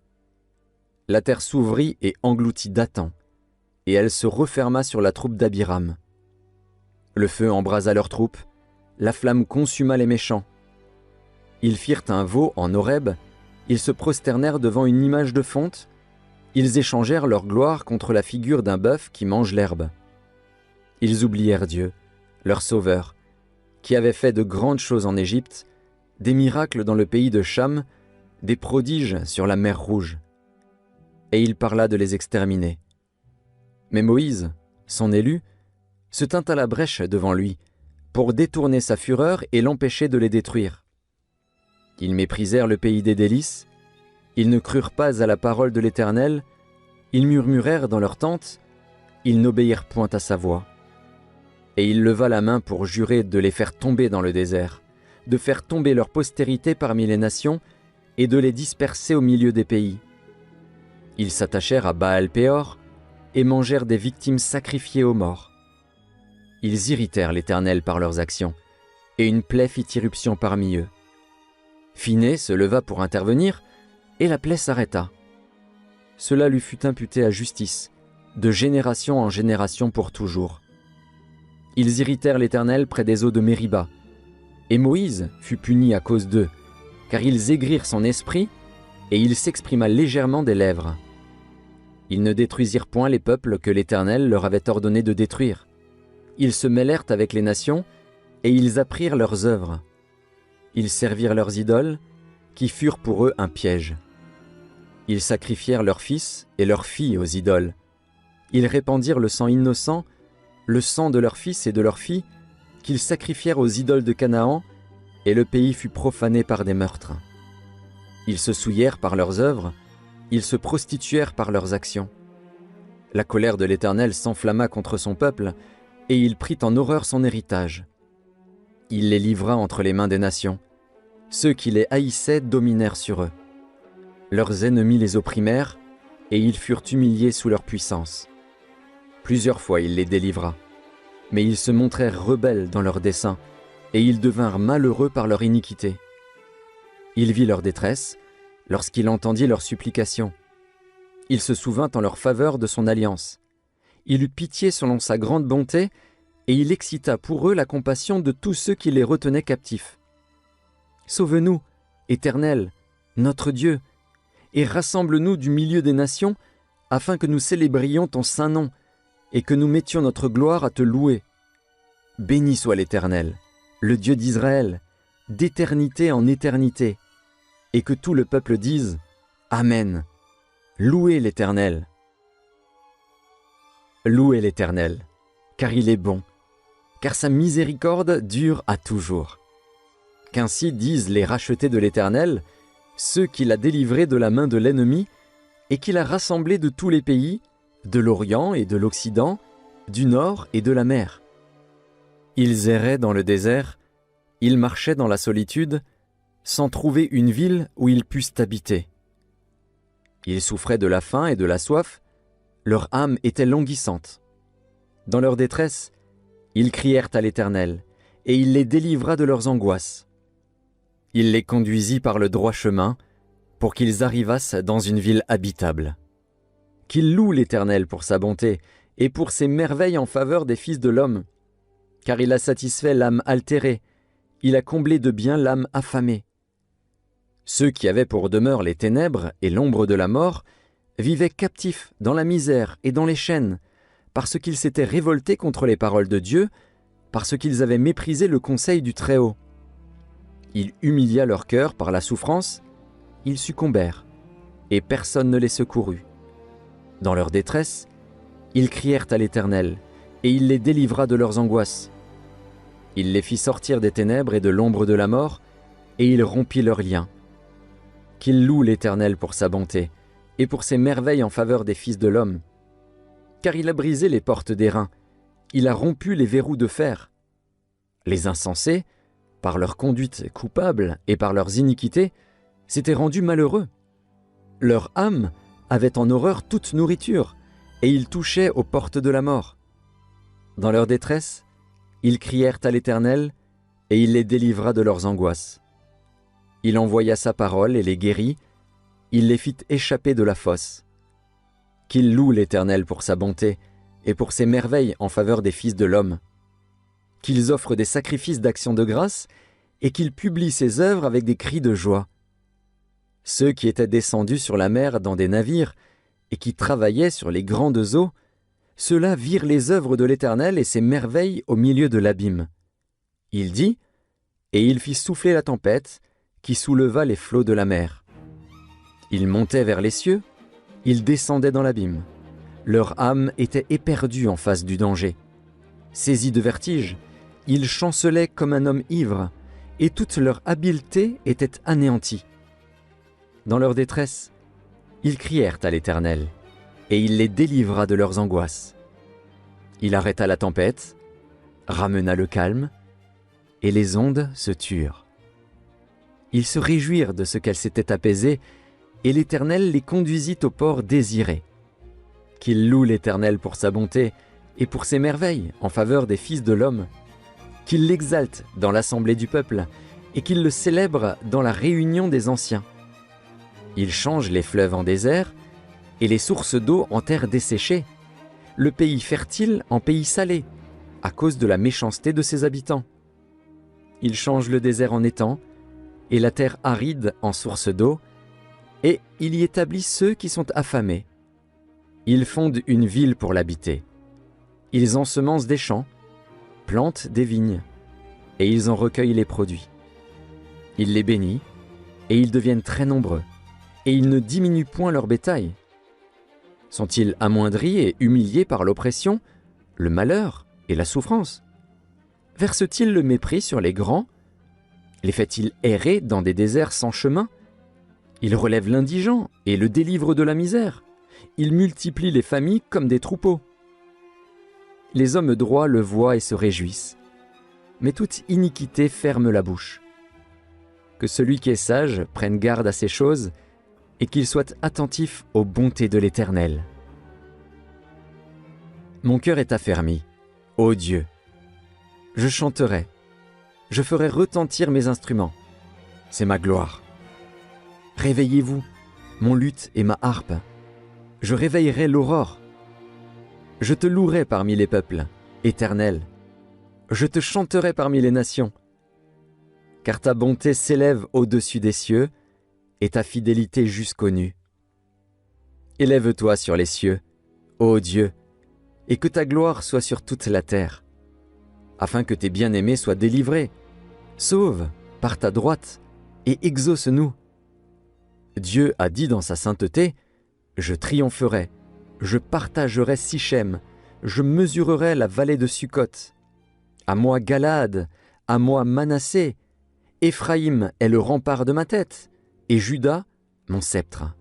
La terre s'ouvrit et engloutit Dathan, et elle se referma sur la troupe d'Abiram. Le feu embrasa leurs troupes, la flamme consuma les méchants. Ils firent un veau en Horeb, ils se prosternèrent devant une image de fonte, ils échangèrent leur gloire contre la figure d'un bœuf qui mange l'herbe. Ils oublièrent Dieu, leur sauveur, qui avait fait de grandes choses en Égypte, des miracles dans le pays de Cham, des prodiges sur la mer Rouge. Et il parla de les exterminer. Mais Moïse, son élu, se tint à la brèche devant lui, pour détourner sa fureur et l'empêcher de les détruire. Ils méprisèrent le pays des délices, ils ne crurent pas à la parole de l'Éternel, ils murmurèrent dans leur tente, ils n'obéirent point à sa voix. Et il leva la main pour jurer de les faire tomber dans le désert, de faire tomber leur postérité parmi les nations et de les disperser au milieu des pays. Ils s'attachèrent à Baal-Péor et mangèrent des victimes sacrifiées aux morts. Ils irritèrent l'Éternel par leurs actions, et une plaie fit irruption parmi eux. Phiné se leva pour intervenir, et la plaie s'arrêta. Cela lui fut imputé à justice, de génération en génération pour toujours. Ils irritèrent l'Éternel près des eaux de Mériba, et Moïse fut puni à cause d'eux, car ils aigrirent son esprit, et il s'exprima légèrement des lèvres. Ils ne détruisirent point les peuples que l'Éternel leur avait ordonné de détruire. Ils se mêlèrent avec les nations, et ils apprirent leurs œuvres. Ils servirent leurs idoles, qui furent pour eux un piège. Ils sacrifièrent leurs fils et leurs filles aux idoles. Ils répandirent le sang innocent, le sang de leurs fils et de leurs filles, qu'ils sacrifièrent aux idoles de Canaan, et le pays fut profané par des meurtres. Ils se souillèrent par leurs œuvres, ils se prostituèrent par leurs actions. La colère de l'Éternel s'enflamma contre son peuple, et il prit en horreur son héritage. Il les livra entre les mains des nations. Ceux qui les haïssaient dominèrent sur eux. Leurs ennemis les opprimèrent, et ils furent humiliés sous leur puissance. Plusieurs fois il les délivra, mais ils se montrèrent rebelles dans leurs desseins, et ils devinrent malheureux par leur iniquité. Il vit leur détresse, lorsqu'il entendit leurs supplications. Il se souvint en leur faveur de son alliance. Il eut pitié selon sa grande bonté, et il excita pour eux la compassion de tous ceux qui les retenaient captifs. Sauve-nous, Éternel, notre Dieu, et rassemble-nous du milieu des nations, afin que nous célébrions ton saint nom, et que nous mettions notre gloire à te louer. Béni soit l'Éternel, le Dieu d'Israël, d'éternité en éternité, et que tout le peuple dise « Amen ». Louez l'Éternel. Louez l'Éternel, car il est bon, car sa miséricorde dure à toujours. Qu'ainsi disent les rachetés de l'Éternel, ceux qu'il a délivrés de la main de l'ennemi, et qu'il a rassemblés de tous les pays, de l'Orient et de l'Occident, du Nord et de la mer. Ils erraient dans le désert, ils marchaient dans la solitude, sans trouver une ville où ils pussent habiter. Ils souffraient de la faim et de la soif, leur âme était languissante. Dans leur détresse, ils crièrent à l'Éternel, et il les délivra de leurs angoisses. Il les conduisit par le droit chemin, pour qu'ils arrivassent dans une ville habitable. Qu'ils louent l'Éternel pour sa bonté, et pour ses merveilles en faveur des fils de l'homme, car il a satisfait l'âme altérée, il a comblé de bien l'âme affamée. Ceux qui avaient pour demeure les ténèbres et l'ombre de la mort vivaient captifs dans la misère et dans les chaînes, parce qu'ils s'étaient révoltés contre les paroles de Dieu, parce qu'ils avaient méprisé le conseil du Très-Haut. Il humilia leur cœur par la souffrance, ils succombèrent, et personne ne les secourut. Dans leur détresse, ils crièrent à l'Éternel, et il les délivra de leurs angoisses. Il les fit sortir des ténèbres et de l'ombre de la mort, et il rompit leurs liens. Qu'ils louent l'Éternel pour sa bonté, et pour ses merveilles en faveur des fils de l'homme. Car il a brisé les portes d'airain, il a rompu les verrous de fer. Les insensés, par leur conduite coupable et par leurs iniquités, s'étaient rendus malheureux. Leur âme avait en horreur toute nourriture, et ils touchaient aux portes de la mort. Dans leur détresse, ils crièrent à l'Éternel, et il les délivra de leurs angoisses. Il envoya sa parole et les guérit, il les fit échapper de la fosse. Qu'ils louent l'Éternel pour sa bonté, et pour ses merveilles en faveur des fils de l'homme. Qu'ils offrent des sacrifices d'action de grâce, et qu'ils publient ses œuvres avec des cris de joie. Ceux qui étaient descendus sur la mer dans des navires, et qui travaillaient sur les grandes eaux, ceux-là virent les œuvres de l'Éternel et ses merveilles au milieu de l'abîme. Il dit, et il fit souffler la tempête, qui souleva les flots de la mer. Ils montaient vers les cieux, ils descendaient dans l'abîme. Leur âme était éperdue en face du danger. Saisis de vertige, ils chancelaient comme un homme ivre, et toute leur habileté était anéantie. Dans leur détresse, ils crièrent à l'Éternel, et il les délivra de leurs angoisses. Il arrêta la tempête, ramena le calme, et les ondes se turent. Ils se réjouirent de ce qu'elles s'étaient apaisées, et l'Éternel les conduisit au port désiré. Qu'ils louent l'Éternel pour sa bonté et pour ses merveilles en faveur des fils de l'homme, qu'ils l'exaltent dans l'assemblée du peuple et qu'ils le célèbrent dans la réunion des anciens. Il change les fleuves en désert et les sources d'eau en terre desséchée, le pays fertile en pays salé, à cause de la méchanceté de ses habitants. Il change le désert en étang et la terre aride en source d'eau, et il y établit ceux qui sont affamés. Ils fondent une ville pour l'habiter. Ils ensemencent des champs, plantent des vignes, et ils en recueillent les produits. Il les bénit, et ils deviennent très nombreux, et ils ne diminuent point leur bétail. Sont-ils amoindris et humiliés par l'oppression, le malheur et la souffrance? Verse-t-il le mépris sur les grands? Les fait-il errer dans des déserts sans chemin? Il relève l'indigent et le délivre de la misère. Il multiplie les familles comme des troupeaux. Les hommes droits le voient et se réjouissent, mais toute iniquité ferme la bouche. Que celui qui est sage prenne garde à ces choses et qu'il soit attentif aux bontés de l'Éternel. Mon cœur est affermi, ô Dieu. Je chanterai, je ferai retentir mes instruments. C'est ma gloire. Réveillez-vous, mon luth et ma harpe. Je réveillerai l'aurore. Je te louerai parmi les peuples, Éternel. Je te chanterai parmi les nations. Car ta bonté s'élève au-dessus des cieux, et ta fidélité jusqu'aux nues. Élève-toi sur les cieux, ô Dieu, et que ta gloire soit sur toute la terre, afin que tes bien-aimés soient délivrés. Sauve par ta droite, et exauce-nous. Dieu a dit dans sa sainteté, « Je triompherai, je partagerai Sichem, je mesurerai la vallée de Sukkot. À moi Galaad, à moi Manassé, Éphraïm est le rempart de ma tête, et Juda, mon sceptre.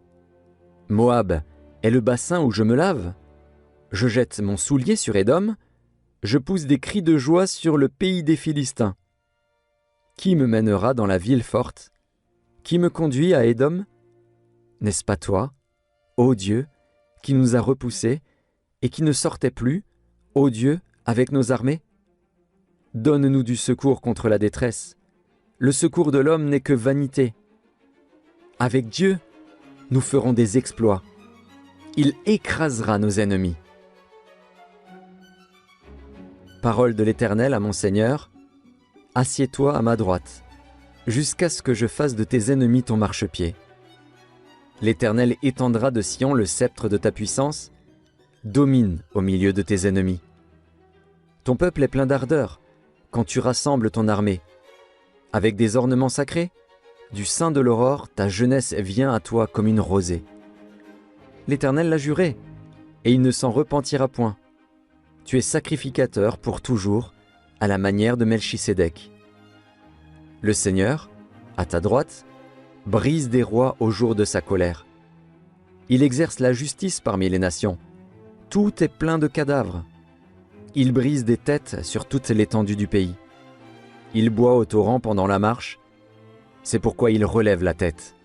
Moab est le bassin où je me lave. Je jette mon soulier sur Édom, je pousse des cris de joie sur le pays des Philistins. Qui me mènera dans la ville forte? Qui me conduit à Édom? N'est-ce pas toi, ô Dieu, qui nous a repoussés et qui ne sortait plus, ô Dieu, avec nos armées? Donne-nous du secours contre la détresse. Le secours de l'homme n'est que vanité. Avec Dieu, nous ferons des exploits. Il écrasera nos ennemis. Parole de l'Éternel à mon Seigneur, assieds-toi à ma droite, jusqu'à ce que je fasse de tes ennemis ton marchepied. L'Éternel étendra de Sion le sceptre de ta puissance, domine au milieu de tes ennemis. Ton peuple est plein d'ardeur quand tu rassembles ton armée. Avec des ornements sacrés, du sein de l'aurore, ta jeunesse vient à toi comme une rosée. L'Éternel l'a juré, et il ne s'en repentira point. Tu es sacrificateur pour toujours, à la manière de Melchisédek. Le Seigneur, à ta droite, brise des rois au jour de sa colère. Il exerce la justice parmi les nations. Tout est plein de cadavres. Il brise des têtes sur toute l'étendue du pays. Il boit au torrent pendant la marche. C'est pourquoi il relève la tête.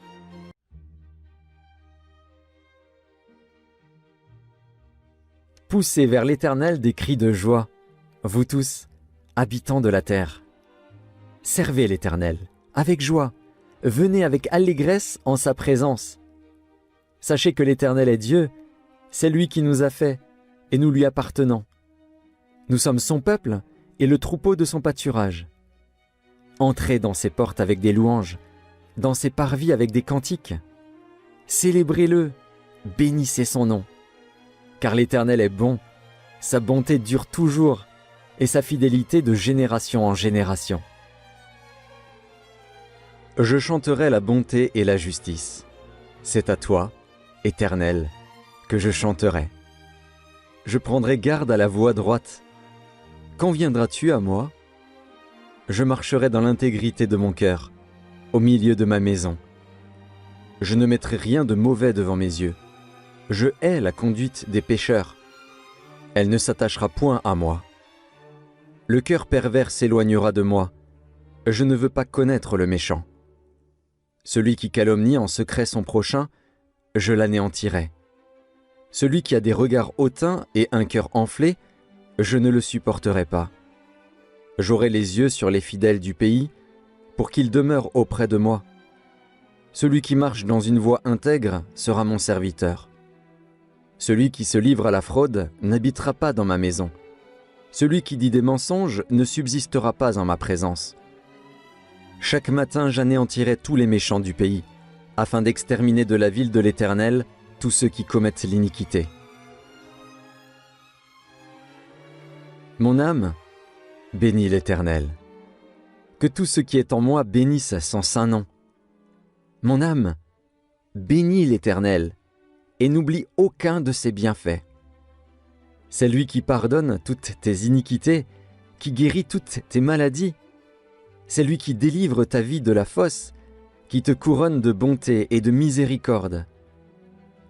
Poussez vers l'Éternel des cris de joie, vous tous, habitants de la terre. Servez l'Éternel avec joie, venez avec allégresse en sa présence. Sachez que l'Éternel est Dieu, c'est lui qui nous a fait, et nous lui appartenons. Nous sommes son peuple et le troupeau de son pâturage. Entrez dans ses portes avec des louanges, dans ses parvis avec des cantiques. Célébrez-le, bénissez son nom. Car l'Éternel est bon, sa bonté dure toujours, et sa fidélité de génération en génération. Je chanterai la bonté et la justice. C'est à toi, Éternel, que je chanterai. Je prendrai garde à la voie droite. Quand viendras-tu à moi? Je marcherai dans l'intégrité de mon cœur, au milieu de ma maison. Je ne mettrai rien de mauvais devant mes yeux. Je hais la conduite des pécheurs. Elle ne s'attachera point à moi. Le cœur pervers s'éloignera de moi. Je ne veux pas connaître le méchant. Celui qui calomnie en secret son prochain, je l'anéantirai. Celui qui a des regards hautains et un cœur enflé, je ne le supporterai pas. J'aurai les yeux sur les fidèles du pays, pour qu'ils demeurent auprès de moi. Celui qui marche dans une voie intègre sera mon serviteur. Celui qui se livre à la fraude n'habitera pas dans ma maison. Celui qui dit des mensonges ne subsistera pas en ma présence. Chaque matin j'anéantirai tous les méchants du pays, afin d'exterminer de la ville de l'Éternel tous ceux qui commettent l'iniquité. Mon âme, bénis l'Éternel. Que tout ce qui est en moi bénisse son saint nom. Mon âme, bénis l'Éternel, et n'oublie aucun de ses bienfaits. C'est lui qui pardonne toutes tes iniquités, qui guérit toutes tes maladies. C'est lui qui délivre ta vie de la fosse, qui te couronne de bonté et de miséricorde.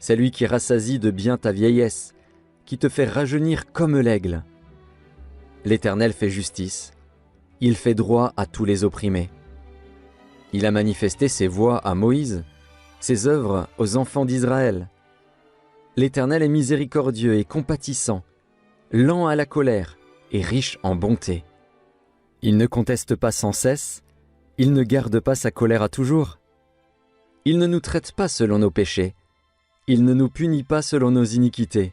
C'est lui qui rassasie de bien ta vieillesse, qui te fait rajeunir comme l'aigle. L'Éternel fait justice, il fait droit à tous les opprimés. Il a manifesté ses voies à Moïse, ses œuvres aux enfants d'Israël. L'Éternel est miséricordieux et compatissant, lent à la colère et riche en bonté. Il ne conteste pas sans cesse, il ne garde pas sa colère à toujours. Il ne nous traite pas selon nos péchés, il ne nous punit pas selon nos iniquités.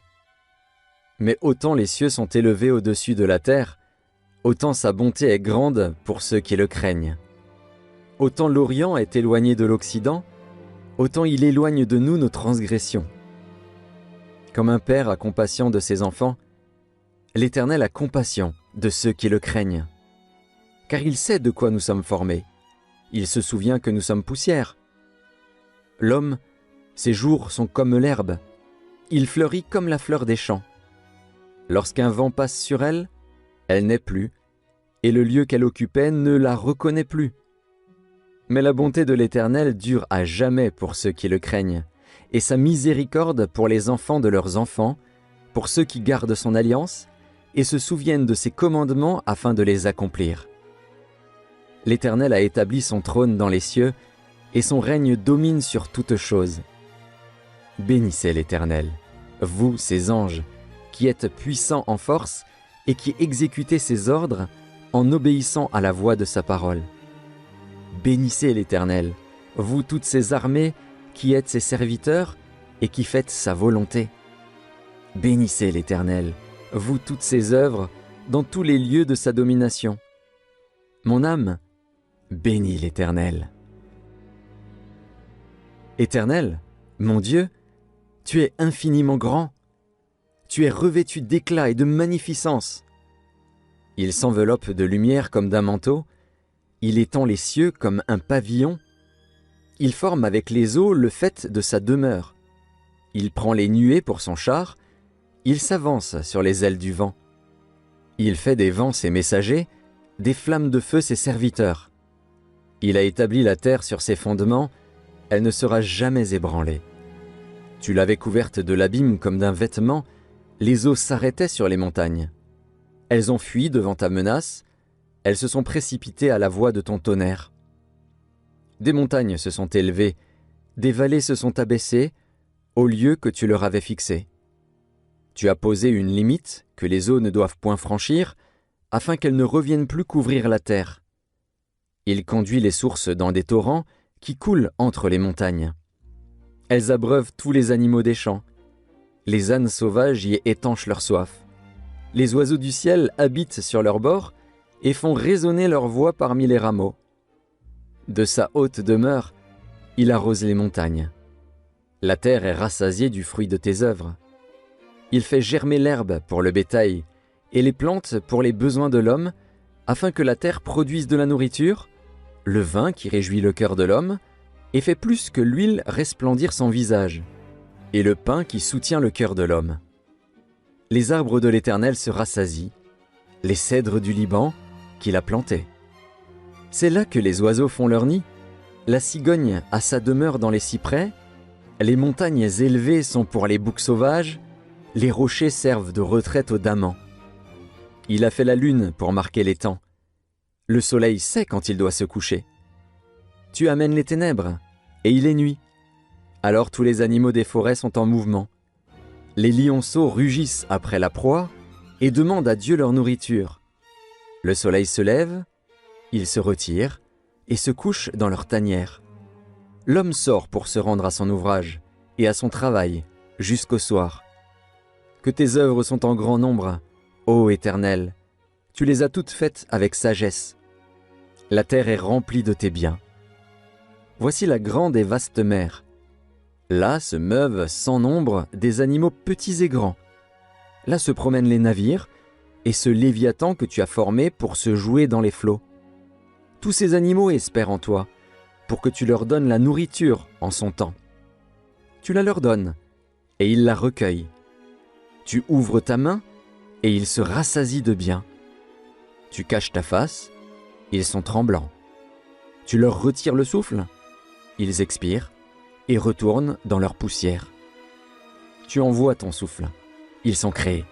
Mais autant les cieux sont élevés au-dessus de la terre, autant sa bonté est grande pour ceux qui le craignent. Autant l'Orient est éloigné de l'Occident, autant il éloigne de nous nos transgressions. Comme un père a compassion de ses enfants, l'Éternel a compassion de ceux qui le craignent. Car il sait de quoi nous sommes formés. Il se souvient que nous sommes poussière. L'homme, ses jours sont comme l'herbe. Il fleurit comme la fleur des champs. Lorsqu'un vent passe sur elle, elle n'est plus, et le lieu qu'elle occupait ne la reconnaît plus. Mais la bonté de l'Éternel dure à jamais pour ceux qui le craignent, et sa miséricorde pour les enfants de leurs enfants, pour ceux qui gardent son alliance, et se souviennent de ses commandements afin de les accomplir. L'Éternel a établi son trône dans les cieux, et son règne domine sur toutes choses. Bénissez l'Éternel, vous, ses anges, qui êtes puissants en force et qui exécutez ses ordres en obéissant à la voix de sa parole. Bénissez l'Éternel, vous toutes ses armées qui êtes ses serviteurs et qui faites sa volonté. Bénissez l'Éternel, vous toutes ses œuvres dans tous les lieux de sa domination. Mon âme, bénis l'Éternel. Éternel, mon Dieu, tu es infiniment grand. Tu es revêtu d'éclat et de magnificence. Il s'enveloppe de lumière comme d'un manteau. Il étend les cieux comme un pavillon. Il forme avec les eaux le faîte de sa demeure. Il prend les nuées pour son char. Il s'avance sur les ailes du vent. Il fait des vents ses messagers, des flammes de feu ses serviteurs. Il a établi la terre sur ses fondements. Elle ne sera jamais ébranlée. Tu l'avais couverte de l'abîme comme d'un vêtement. Les eaux s'arrêtaient sur les montagnes. Elles ont fui devant ta menace, elles se sont précipitées à la voix de ton tonnerre. Des montagnes se sont élevées, des vallées se sont abaissées, au lieu que tu leur avais fixé. Tu as posé une limite que les eaux ne doivent point franchir, afin qu'elles ne reviennent plus couvrir la terre. Il conduit les sources dans des torrents qui coulent entre les montagnes. Elles abreuvent tous les animaux des champs. Les ânes sauvages y étanchent leur soif. Les oiseaux du ciel habitent sur leurs bords et font résonner leur voix parmi les rameaux. De sa haute demeure, il arrose les montagnes. La terre est rassasiée du fruit de tes œuvres. Il fait germer l'herbe pour le bétail et les plantes pour les besoins de l'homme, afin que la terre produise de la nourriture, le vin qui réjouit le cœur de l'homme, et fait plus que l'huile resplendir son visage, et le pain qui soutient le cœur de l'homme. Les arbres de l'Éternel se rassasient, les cèdres du Liban qu'il a plantés. C'est là que les oiseaux font leur nid, la cigogne a sa demeure dans les cyprès, les montagnes élevées sont pour les boucs sauvages, les rochers servent de retraite aux damans. Il a fait la lune pour marquer les temps. Le soleil sait quand il doit se coucher. Tu amènes les ténèbres, et il est nuit. Alors tous les animaux des forêts sont en mouvement. Les lionceaux rugissent après la proie et demandent à Dieu leur nourriture. Le soleil se lève, il se retire et se couche dans leur tanière. L'homme sort pour se rendre à son ouvrage et à son travail jusqu'au soir. Que tes œuvres sont en grand nombre, ô Éternel, tu les as toutes faites avec sagesse. La terre est remplie de tes biens. Voici la grande et vaste mer. Là se meuvent sans nombre des animaux petits et grands. Là se promènent les navires et ce Léviathan que tu as formé pour se jouer dans les flots. Tous ces animaux espèrent en toi, pour que tu leur donnes la nourriture en son temps. Tu la leur donnes, et ils la recueillent. Tu ouvres ta main, et ils se rassasient de bien. Tu caches ta face, ils sont tremblants. Tu leur retires le souffle, ils expirent et retournent dans leur poussière. Tu envoies ton souffle, ils sont créés,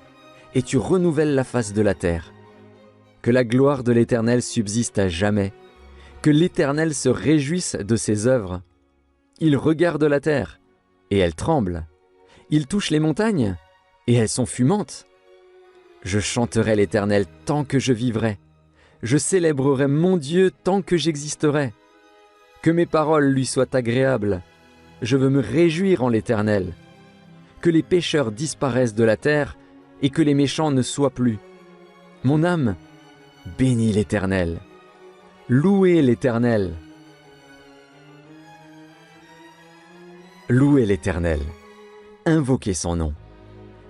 et tu renouvelles la face de la terre. Que la gloire de l'Éternel subsiste à jamais, que l'Éternel se réjouisse de ses œuvres. Il regarde la terre, et elle tremble. Il touche les montagnes, et elles sont fumantes. Je chanterai l'Éternel tant que je vivrai. Je célébrerai mon Dieu tant que j'existerai. Que mes paroles lui soient agréables. Je veux me réjouir en l'Éternel. Que les pécheurs disparaissent de la terre et que les méchants ne soient plus. Mon âme bénit l'Éternel. Louez l'Éternel. Louez l'Éternel. Invoquez son nom.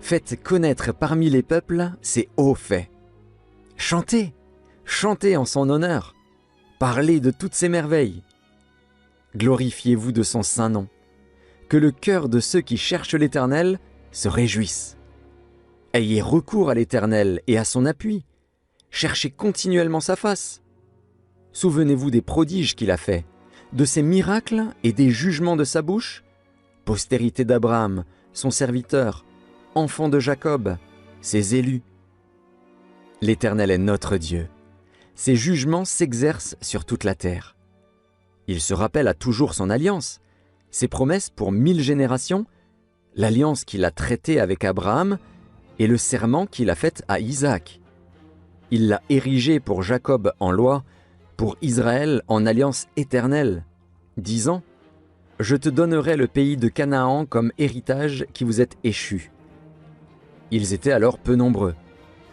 Faites connaître parmi les peuples ses hauts faits. Chantez, chantez en son honneur. Parlez de toutes ses merveilles. Glorifiez-vous de son saint nom. Que le cœur de ceux qui cherchent l'Éternel se réjouisse. Ayez recours à l'Éternel et à son appui. Cherchez continuellement sa face. Souvenez-vous des prodiges qu'il a faits, de ses miracles et des jugements de sa bouche. Postérité d'Abraham, son serviteur, enfant de Jacob, ses élus. L'Éternel est notre Dieu. Ses jugements s'exercent sur toute la terre. Il se rappelle à toujours son alliance, ses promesses pour 1000 générations, l'alliance qu'il a traitée avec Abraham et le serment qu'il a fait à Isaac. Il l'a érigé pour Jacob en loi, pour Israël en alliance éternelle, disant « Je te donnerai le pays de Canaan comme héritage qui vous est échu. » Ils étaient alors peu nombreux,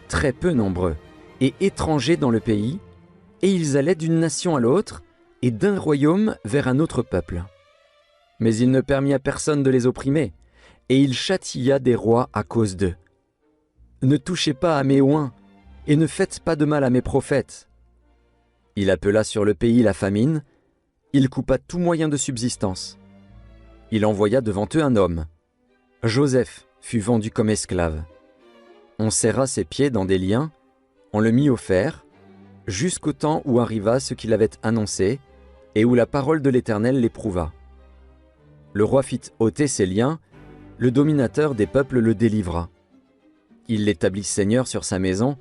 très peu nombreux, et étrangers dans le pays, et ils allaient d'une nation à l'autre, et d'un royaume vers un autre peuple. Mais il ne permit à personne de les opprimer, et il châtia des rois à cause d'eux. Ne touchez pas à mes oins, et ne faites pas de mal à mes prophètes. Il appela sur le pays la famine, il coupa tout moyen de subsistance. Il envoya devant eux un homme. Joseph fut vendu comme esclave. On serra ses pieds dans des liens, on le mit au fer, jusqu'au temps où arriva ce qu'il avait annoncé, et où la parole de l'Éternel l'éprouva. Le roi fit ôter ses liens, le dominateur des peuples le délivra. Il l'établit seigneur sur sa maison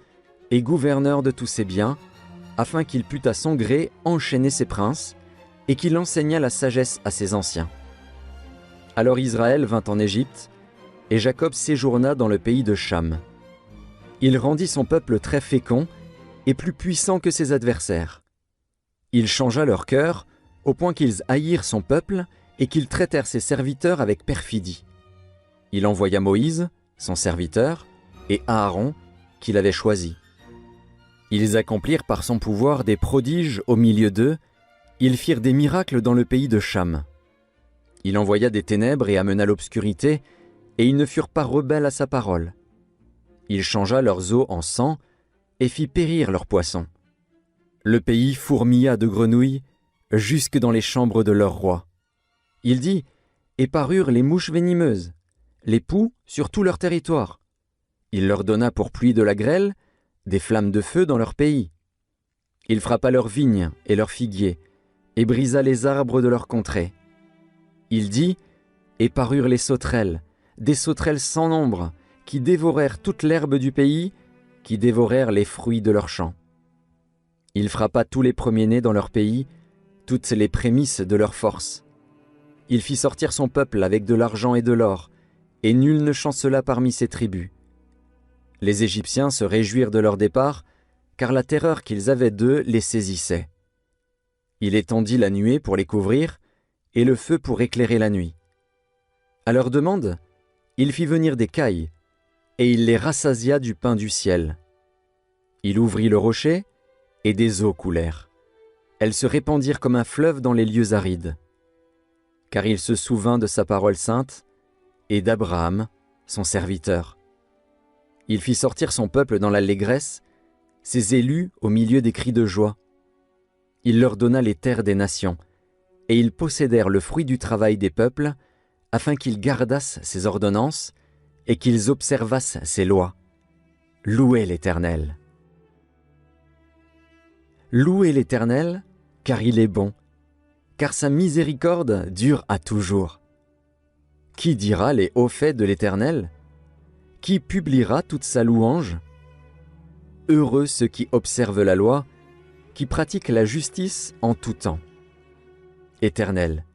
et gouverneur de tous ses biens, afin qu'il pût à son gré enchaîner ses princes, et qu'il enseignât la sagesse à ses anciens. Alors Israël vint en Égypte, et Jacob séjourna dans le pays de Cham. Il rendit son peuple très fécond et plus puissant que ses adversaires. Il changea leur cœur, au point qu'ils haïrent son peuple et qu'ils traitèrent ses serviteurs avec perfidie. Il envoya Moïse, son serviteur, et Aaron, qu'il avait choisi. Ils accomplirent par son pouvoir des prodiges au milieu d'eux, ils firent des miracles dans le pays de Cham. Il envoya des ténèbres et amena l'obscurité, et ils ne furent pas rebelles à sa parole. Il changea leurs eaux en sang, et fit périr leurs poissons. Le pays fourmilla de grenouilles, jusque dans les chambres de leur roi. Il dit, et parurent les mouches venimeuses, les poux sur tout leur territoire. Il leur donna pour pluie de la grêle, des flammes de feu dans leur pays. Il frappa leurs vignes et leurs figuiers, et brisa les arbres de leur contrée. Il dit, et parurent les sauterelles, des sauterelles sans nombre, qui dévorèrent toute l'herbe du pays, qui dévorèrent les fruits de leurs champs. Il frappa tous les premiers-nés dans leur pays, toutes les prémices de leur force. Il fit sortir son peuple avec de l'argent et de l'or, et nul ne chancela parmi ses tribus. Les Égyptiens se réjouirent de leur départ, car la terreur qu'ils avaient d'eux les saisissait. Il étendit la nuée pour les couvrir, et le feu pour éclairer la nuit. À leur demande, il fit venir des cailles, et il les rassasia du pain du ciel. Il ouvrit le rocher, et des eaux coulèrent. Elles se répandirent comme un fleuve dans les lieux arides. Car il se souvint de sa parole sainte, et d'Abraham, son serviteur. Il fit sortir son peuple dans l'allégresse, ses élus au milieu des cris de joie. Il leur donna les terres des nations, et ils possédèrent le fruit du travail des peuples, afin qu'ils gardassent ses ordonnances, et qu'ils observassent ses lois. Louez l'Éternel. Louez l'Éternel, car il est bon, car sa miséricorde dure à toujours. Qui dira les hauts faits de l'Éternel? Qui publiera toute sa louange? Heureux ceux qui observent la loi, qui pratiquent la justice en tout temps. Éternel,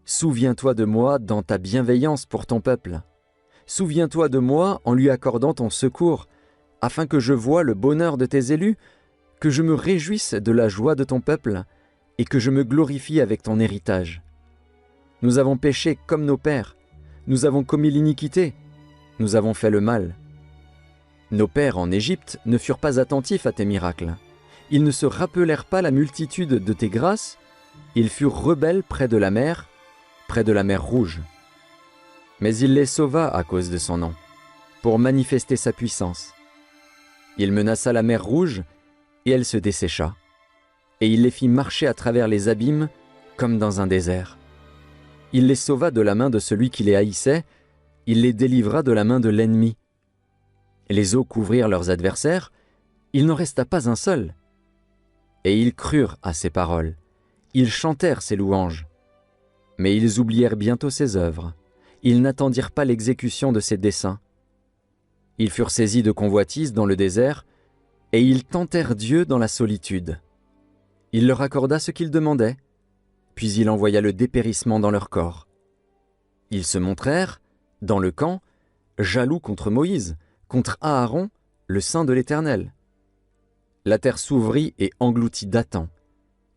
souviens-toi de moi dans ta bienveillance pour ton peuple. Souviens-toi de moi en lui accordant ton secours, afin que je voie le bonheur de tes élus, que je me réjouisse de la joie de ton peuple, et que je me glorifie avec ton héritage. Nous avons péché comme nos pères, nous avons commis l'iniquité, nous avons fait le mal. Nos pères en Égypte ne furent pas attentifs à tes miracles. Ils ne se rappelèrent pas la multitude de tes grâces. Ils furent rebelles près de la mer Rouge. Mais il les sauva à cause de son nom, pour manifester sa puissance. Il menaça la mer Rouge, et elle se dessécha. Et il les fit marcher à travers les abîmes, comme dans un désert. Il les sauva de la main de celui qui les haïssait, il les délivra de la main de l'ennemi. Les eaux couvrirent leurs adversaires, il n'en resta pas un seul. Et ils crurent à ses paroles, ils chantèrent ses louanges. Mais ils oublièrent bientôt ses œuvres, ils n'attendirent pas l'exécution de ses desseins. Ils furent saisis de convoitise dans le désert, et ils tentèrent Dieu dans la solitude. Il leur accorda ce qu'ils demandaient, puis il envoya le dépérissement dans leur corps. Ils se montrèrent, dans le camp, jaloux contre Moïse, contre Aaron, le saint de l'Éternel. La terre s'ouvrit et engloutit Dathan,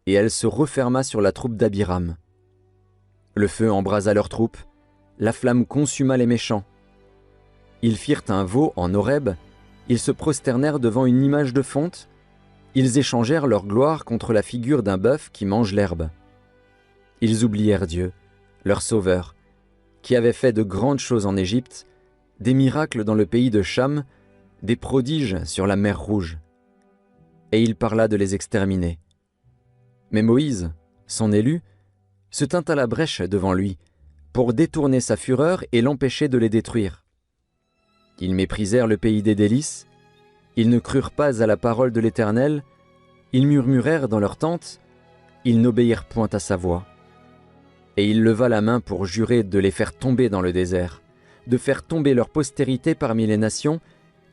et elle se referma sur la troupe d'Abiram. Le feu embrasa leurs troupes, la flamme consuma les méchants. Ils firent un veau en Horeb, ils se prosternèrent devant une image de fonte, ils échangèrent leur gloire contre la figure d'un bœuf qui mange l'herbe. Ils oublièrent Dieu, leur sauveur, qui avait fait de grandes choses en Égypte, des miracles dans le pays de Cham, des prodiges sur la mer Rouge. Et il parla de les exterminer. Mais Moïse, son élu, se tint à la brèche devant lui, pour détourner sa fureur et l'empêcher de les détruire. Ils méprisèrent le pays des délices, ils ne crurent pas à la parole de l'Éternel, ils murmurèrent dans leur tente, ils n'obéirent point à sa voix. Et il leva la main pour jurer de les faire tomber dans le désert, de faire tomber leur postérité parmi les nations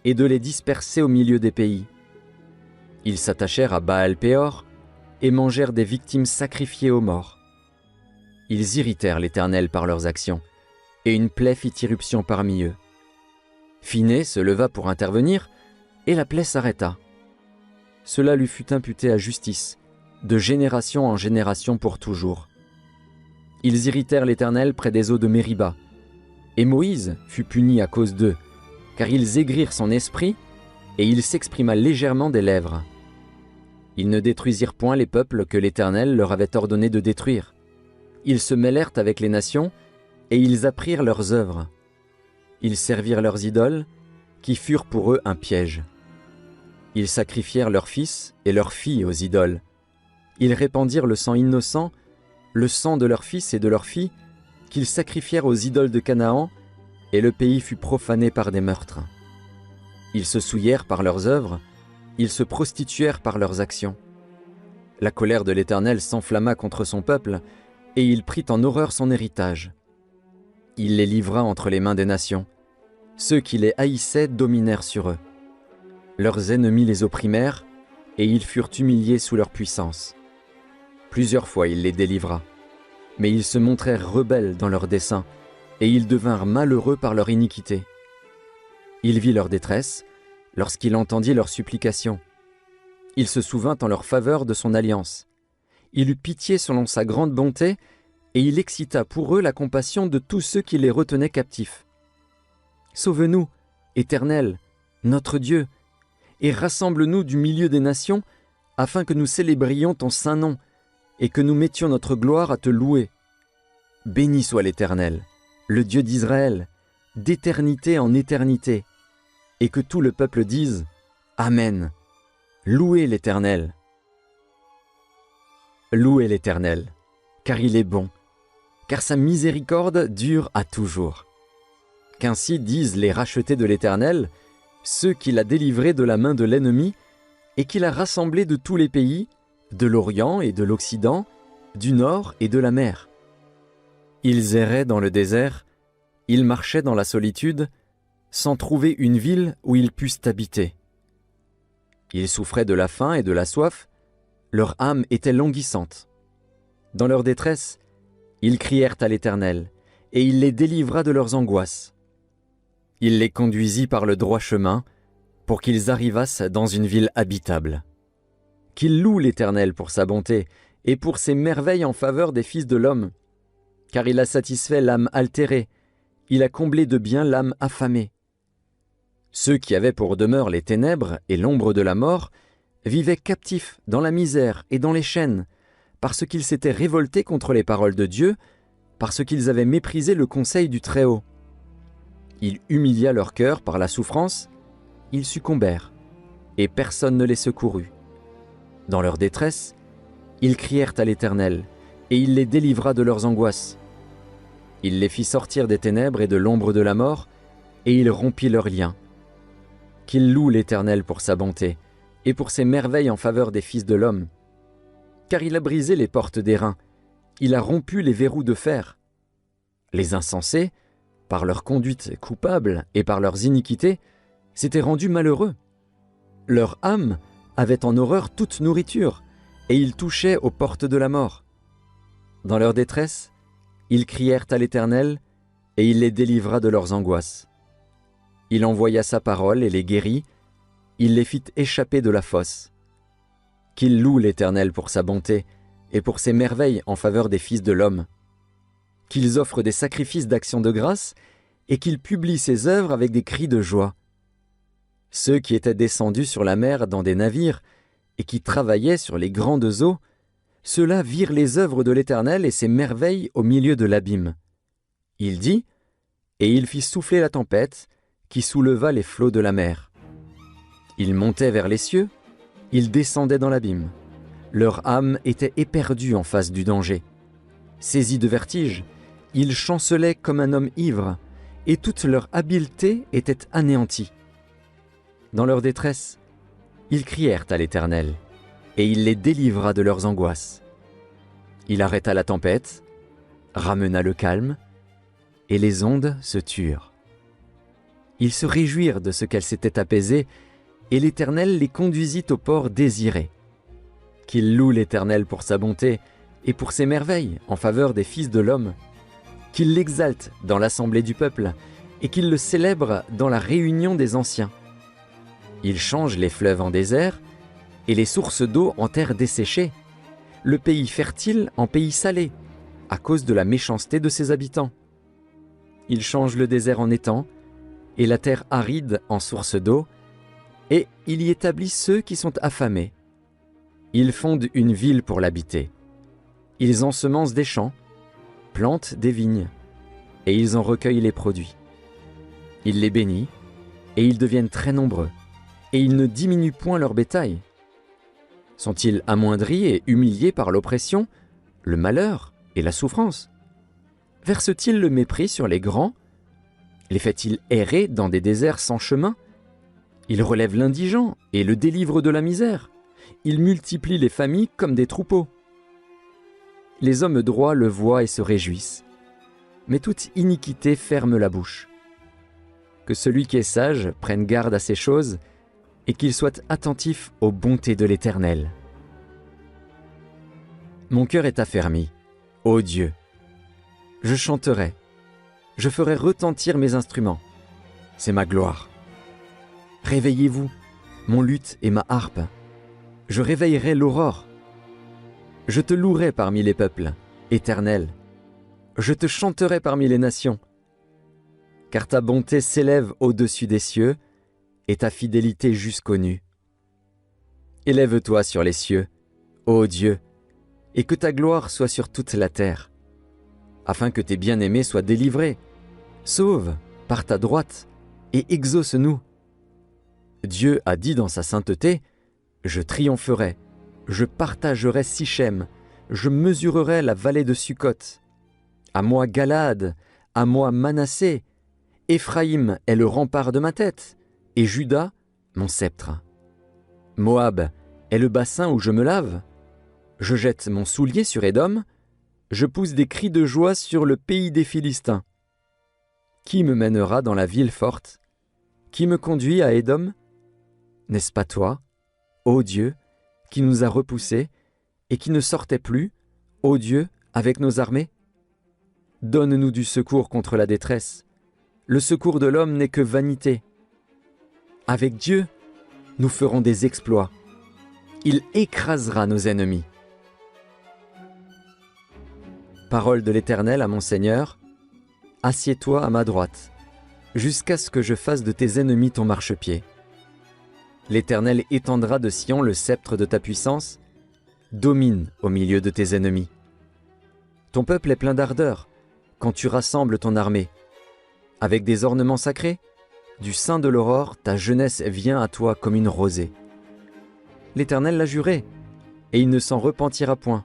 et de les disperser au milieu des pays. Ils s'attachèrent à Baal-Péor et mangèrent des victimes sacrifiées aux morts. Ils irritèrent l'Éternel par leurs actions, et une plaie fit irruption parmi eux. Phiné se leva pour intervenir, et la plaie s'arrêta. Cela lui fut imputé à justice, de génération en génération pour toujours. Ils irritèrent l'Éternel près des eaux de Mériba, et Moïse fut puni à cause d'eux, car ils aigrirent son esprit, et il s'exprima légèrement des lèvres. Ils ne détruisirent point les peuples que l'Éternel leur avait ordonné de détruire. Ils se mêlèrent avec les nations, et ils apprirent leurs œuvres. Ils servirent leurs idoles, qui furent pour eux un piège. Ils sacrifièrent leurs fils et leurs filles aux idoles. Ils répandirent le sang innocent, le sang de leurs fils et de leurs filles, qu'ils sacrifièrent aux idoles de Canaan, et le pays fut profané par des meurtres. Ils se souillèrent par leurs œuvres, ils se prostituèrent par leurs actions. La colère de l'Éternel s'enflamma contre son peuple, et il prit en horreur son héritage. Il les livra entre les mains des nations. Ceux qui les haïssaient dominèrent sur eux. Leurs ennemis les opprimèrent, et ils furent humiliés sous leur puissance. Plusieurs fois il les délivra, mais ils se montrèrent rebelles dans leurs desseins, et ils devinrent malheureux par leur iniquité. Il vit leur détresse, lorsqu'il entendit leurs supplications. Il se souvint en leur faveur de son alliance. Il eut pitié selon sa grande bonté, et il excita pour eux la compassion de tous ceux qui les retenaient captifs. Sauve-nous, Éternel, notre Dieu, et rassemble-nous du milieu des nations, afin que nous célébrions ton saint nom, et que nous mettions notre gloire à te louer. Béni soit l'Éternel, le Dieu d'Israël, d'éternité en éternité, et que tout le peuple dise « Amen ». Louez l'Éternel. Louez l'Éternel, car il est bon, car sa miséricorde dure à toujours. Qu'ainsi disent les rachetés de l'Éternel, ceux qu'il a délivrés de la main de l'ennemi, et qu'il a rassemblés de tous les pays, de l'Orient et de l'Occident, du Nord et de la mer. Ils erraient dans le désert, ils marchaient dans la solitude, sans trouver une ville où ils pussent habiter. Ils souffraient de la faim et de la soif, leur âme était languissante. Dans leur détresse, ils crièrent à l'Éternel, et il les délivra de leurs angoisses. Il les conduisit par le droit chemin, pour qu'ils arrivassent dans une ville habitable. Qu'ils louent l'Éternel pour sa bonté, et pour ses merveilles en faveur des fils de l'homme, car il a satisfait l'âme altérée, il a comblé de bien l'âme affamée. Ceux qui avaient pour demeure les ténèbres et l'ombre de la mort vivaient captifs dans la misère et dans les chaînes, parce qu'ils s'étaient révoltés contre les paroles de Dieu, parce qu'ils avaient méprisé le conseil du Très-Haut. Il humilia leur cœur par la souffrance, ils succombèrent, et personne ne les secourut. Dans leur détresse, ils crièrent à l'Éternel, et il les délivra de leurs angoisses. Il les fit sortir des ténèbres et de l'ombre de la mort, et il rompit leurs liens. Qu'il loue l'Éternel pour sa bonté, et pour ses merveilles en faveur des fils de l'homme. Car il a brisé les portes d'airain, il a rompu les verrous de fer. Les insensés, par leur conduite coupable et par leurs iniquités, s'étaient rendus malheureux. Leur âme avait en horreur toute nourriture, et ils touchaient aux portes de la mort. Dans leur détresse, ils crièrent à l'Éternel, et il les délivra de leurs angoisses. Il envoya sa parole et les guérit, il les fit échapper de la fosse. Qu'il loue l'Éternel pour sa bonté et pour ses merveilles en faveur des fils de l'homme. Qu'ils offrent des sacrifices d'action de grâce et qu'ils publient ses œuvres avec des cris de joie. Ceux qui étaient descendus sur la mer dans des navires et qui travaillaient sur les grandes eaux, ceux-là virent les œuvres de l'Éternel et ses merveilles au milieu de l'abîme. Il dit, et il fit souffler la tempête qui souleva les flots de la mer. Ils montaient vers les cieux, ils descendaient dans l'abîme. Leur âme était éperdue en face du danger. Saisis de vertige, ils chancelaient comme un homme ivre, et toute leur habileté était anéantie. Dans leur détresse, ils crièrent à l'Éternel, et il les délivra de leurs angoisses. Il arrêta la tempête, ramena le calme, et les ondes se turent. Ils se réjouirent de ce qu'elles s'étaient apaisées, et l'Éternel les conduisit au port désiré. Qu'il loue l'Éternel pour sa bonté et pour ses merveilles en faveur des fils de l'homme. Qu'il l'exalte dans l'assemblée du peuple et qu'il le célèbre dans la réunion des anciens. Il change les fleuves en désert et les sources d'eau en terre desséchée, le pays fertile en pays salé, à cause de la méchanceté de ses habitants. Il change le désert en étang et la terre aride en source d'eau, et il y établit ceux qui sont affamés. Ils fondent une ville pour l'habiter. Ils ensemencent des champs, plantent des vignes, et ils en recueillent les produits. Il les bénit, et ils deviennent très nombreux, et ils ne diminuent point leur bétail. Sont-ils amoindris et humiliés par l'oppression, le malheur et la souffrance? Verse-t-il le mépris sur les grands? Les fait-il errer dans des déserts sans chemin? Il relève l'indigent et le délivre de la misère. Il multiplie les familles comme des troupeaux. Les hommes droits le voient et se réjouissent, mais toute iniquité ferme la bouche. Que celui qui est sage prenne garde à ces choses et qu'il soit attentif aux bontés de l'Éternel. Mon cœur est affermi, ô Dieu. Je chanterai, je ferai retentir mes instruments. C'est ma gloire. Réveillez-vous, mon luth et ma harpe. Je réveillerai l'aurore. Je te louerai parmi les peuples, Éternel. Je te chanterai parmi les nations. Car ta bonté s'élève au-dessus des cieux et ta fidélité jusqu'aux nues. Élève-toi sur les cieux, ô Dieu, et que ta gloire soit sur toute la terre, afin que tes bien-aimés soient délivrés. Sauve par ta droite et exauce-nous. Dieu a dit dans sa sainteté, « Je triompherai, je partagerai Sichem, je mesurerai la vallée de Sukkot. À moi Galaad, à moi Manassé, Éphraïm est le rempart de ma tête, et Juda, mon sceptre. Moab est le bassin où je me lave. Je jette mon soulier sur Édom, je pousse des cris de joie sur le pays des Philistins. Qui me mènera dans la ville forte? Qui me conduit à Édom? N'est-ce pas toi, ô Dieu, qui nous a repoussés et qui ne sortait plus, ô Dieu, avec nos armées? Donne-nous du secours contre la détresse. Le secours de l'homme n'est que vanité. Avec Dieu, nous ferons des exploits. Il écrasera nos ennemis. Parole de l'Éternel à mon Seigneur, assieds-toi à ma droite, jusqu'à ce que je fasse de tes ennemis ton marchepied. L'Éternel étendra de Sion le sceptre de ta puissance, domine au milieu de tes ennemis. Ton peuple est plein d'ardeur quand tu rassembles ton armée. Avec des ornements sacrés, du sein de l'aurore, ta jeunesse vient à toi comme une rosée. L'Éternel l'a juré, et il ne s'en repentira point.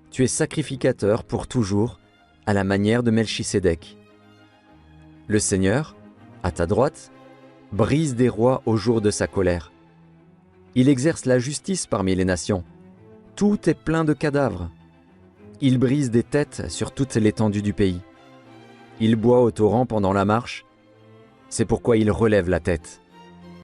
Tu es sacrificateur pour toujours, à la manière de Melchisédek. Le Seigneur, à ta droite, brise des rois au jour de sa colère. Il exerce la justice parmi les nations. Tout est plein de cadavres. Il brise des têtes sur toute l'étendue du pays. Il boit au torrent pendant la marche. C'est pourquoi il relève la tête.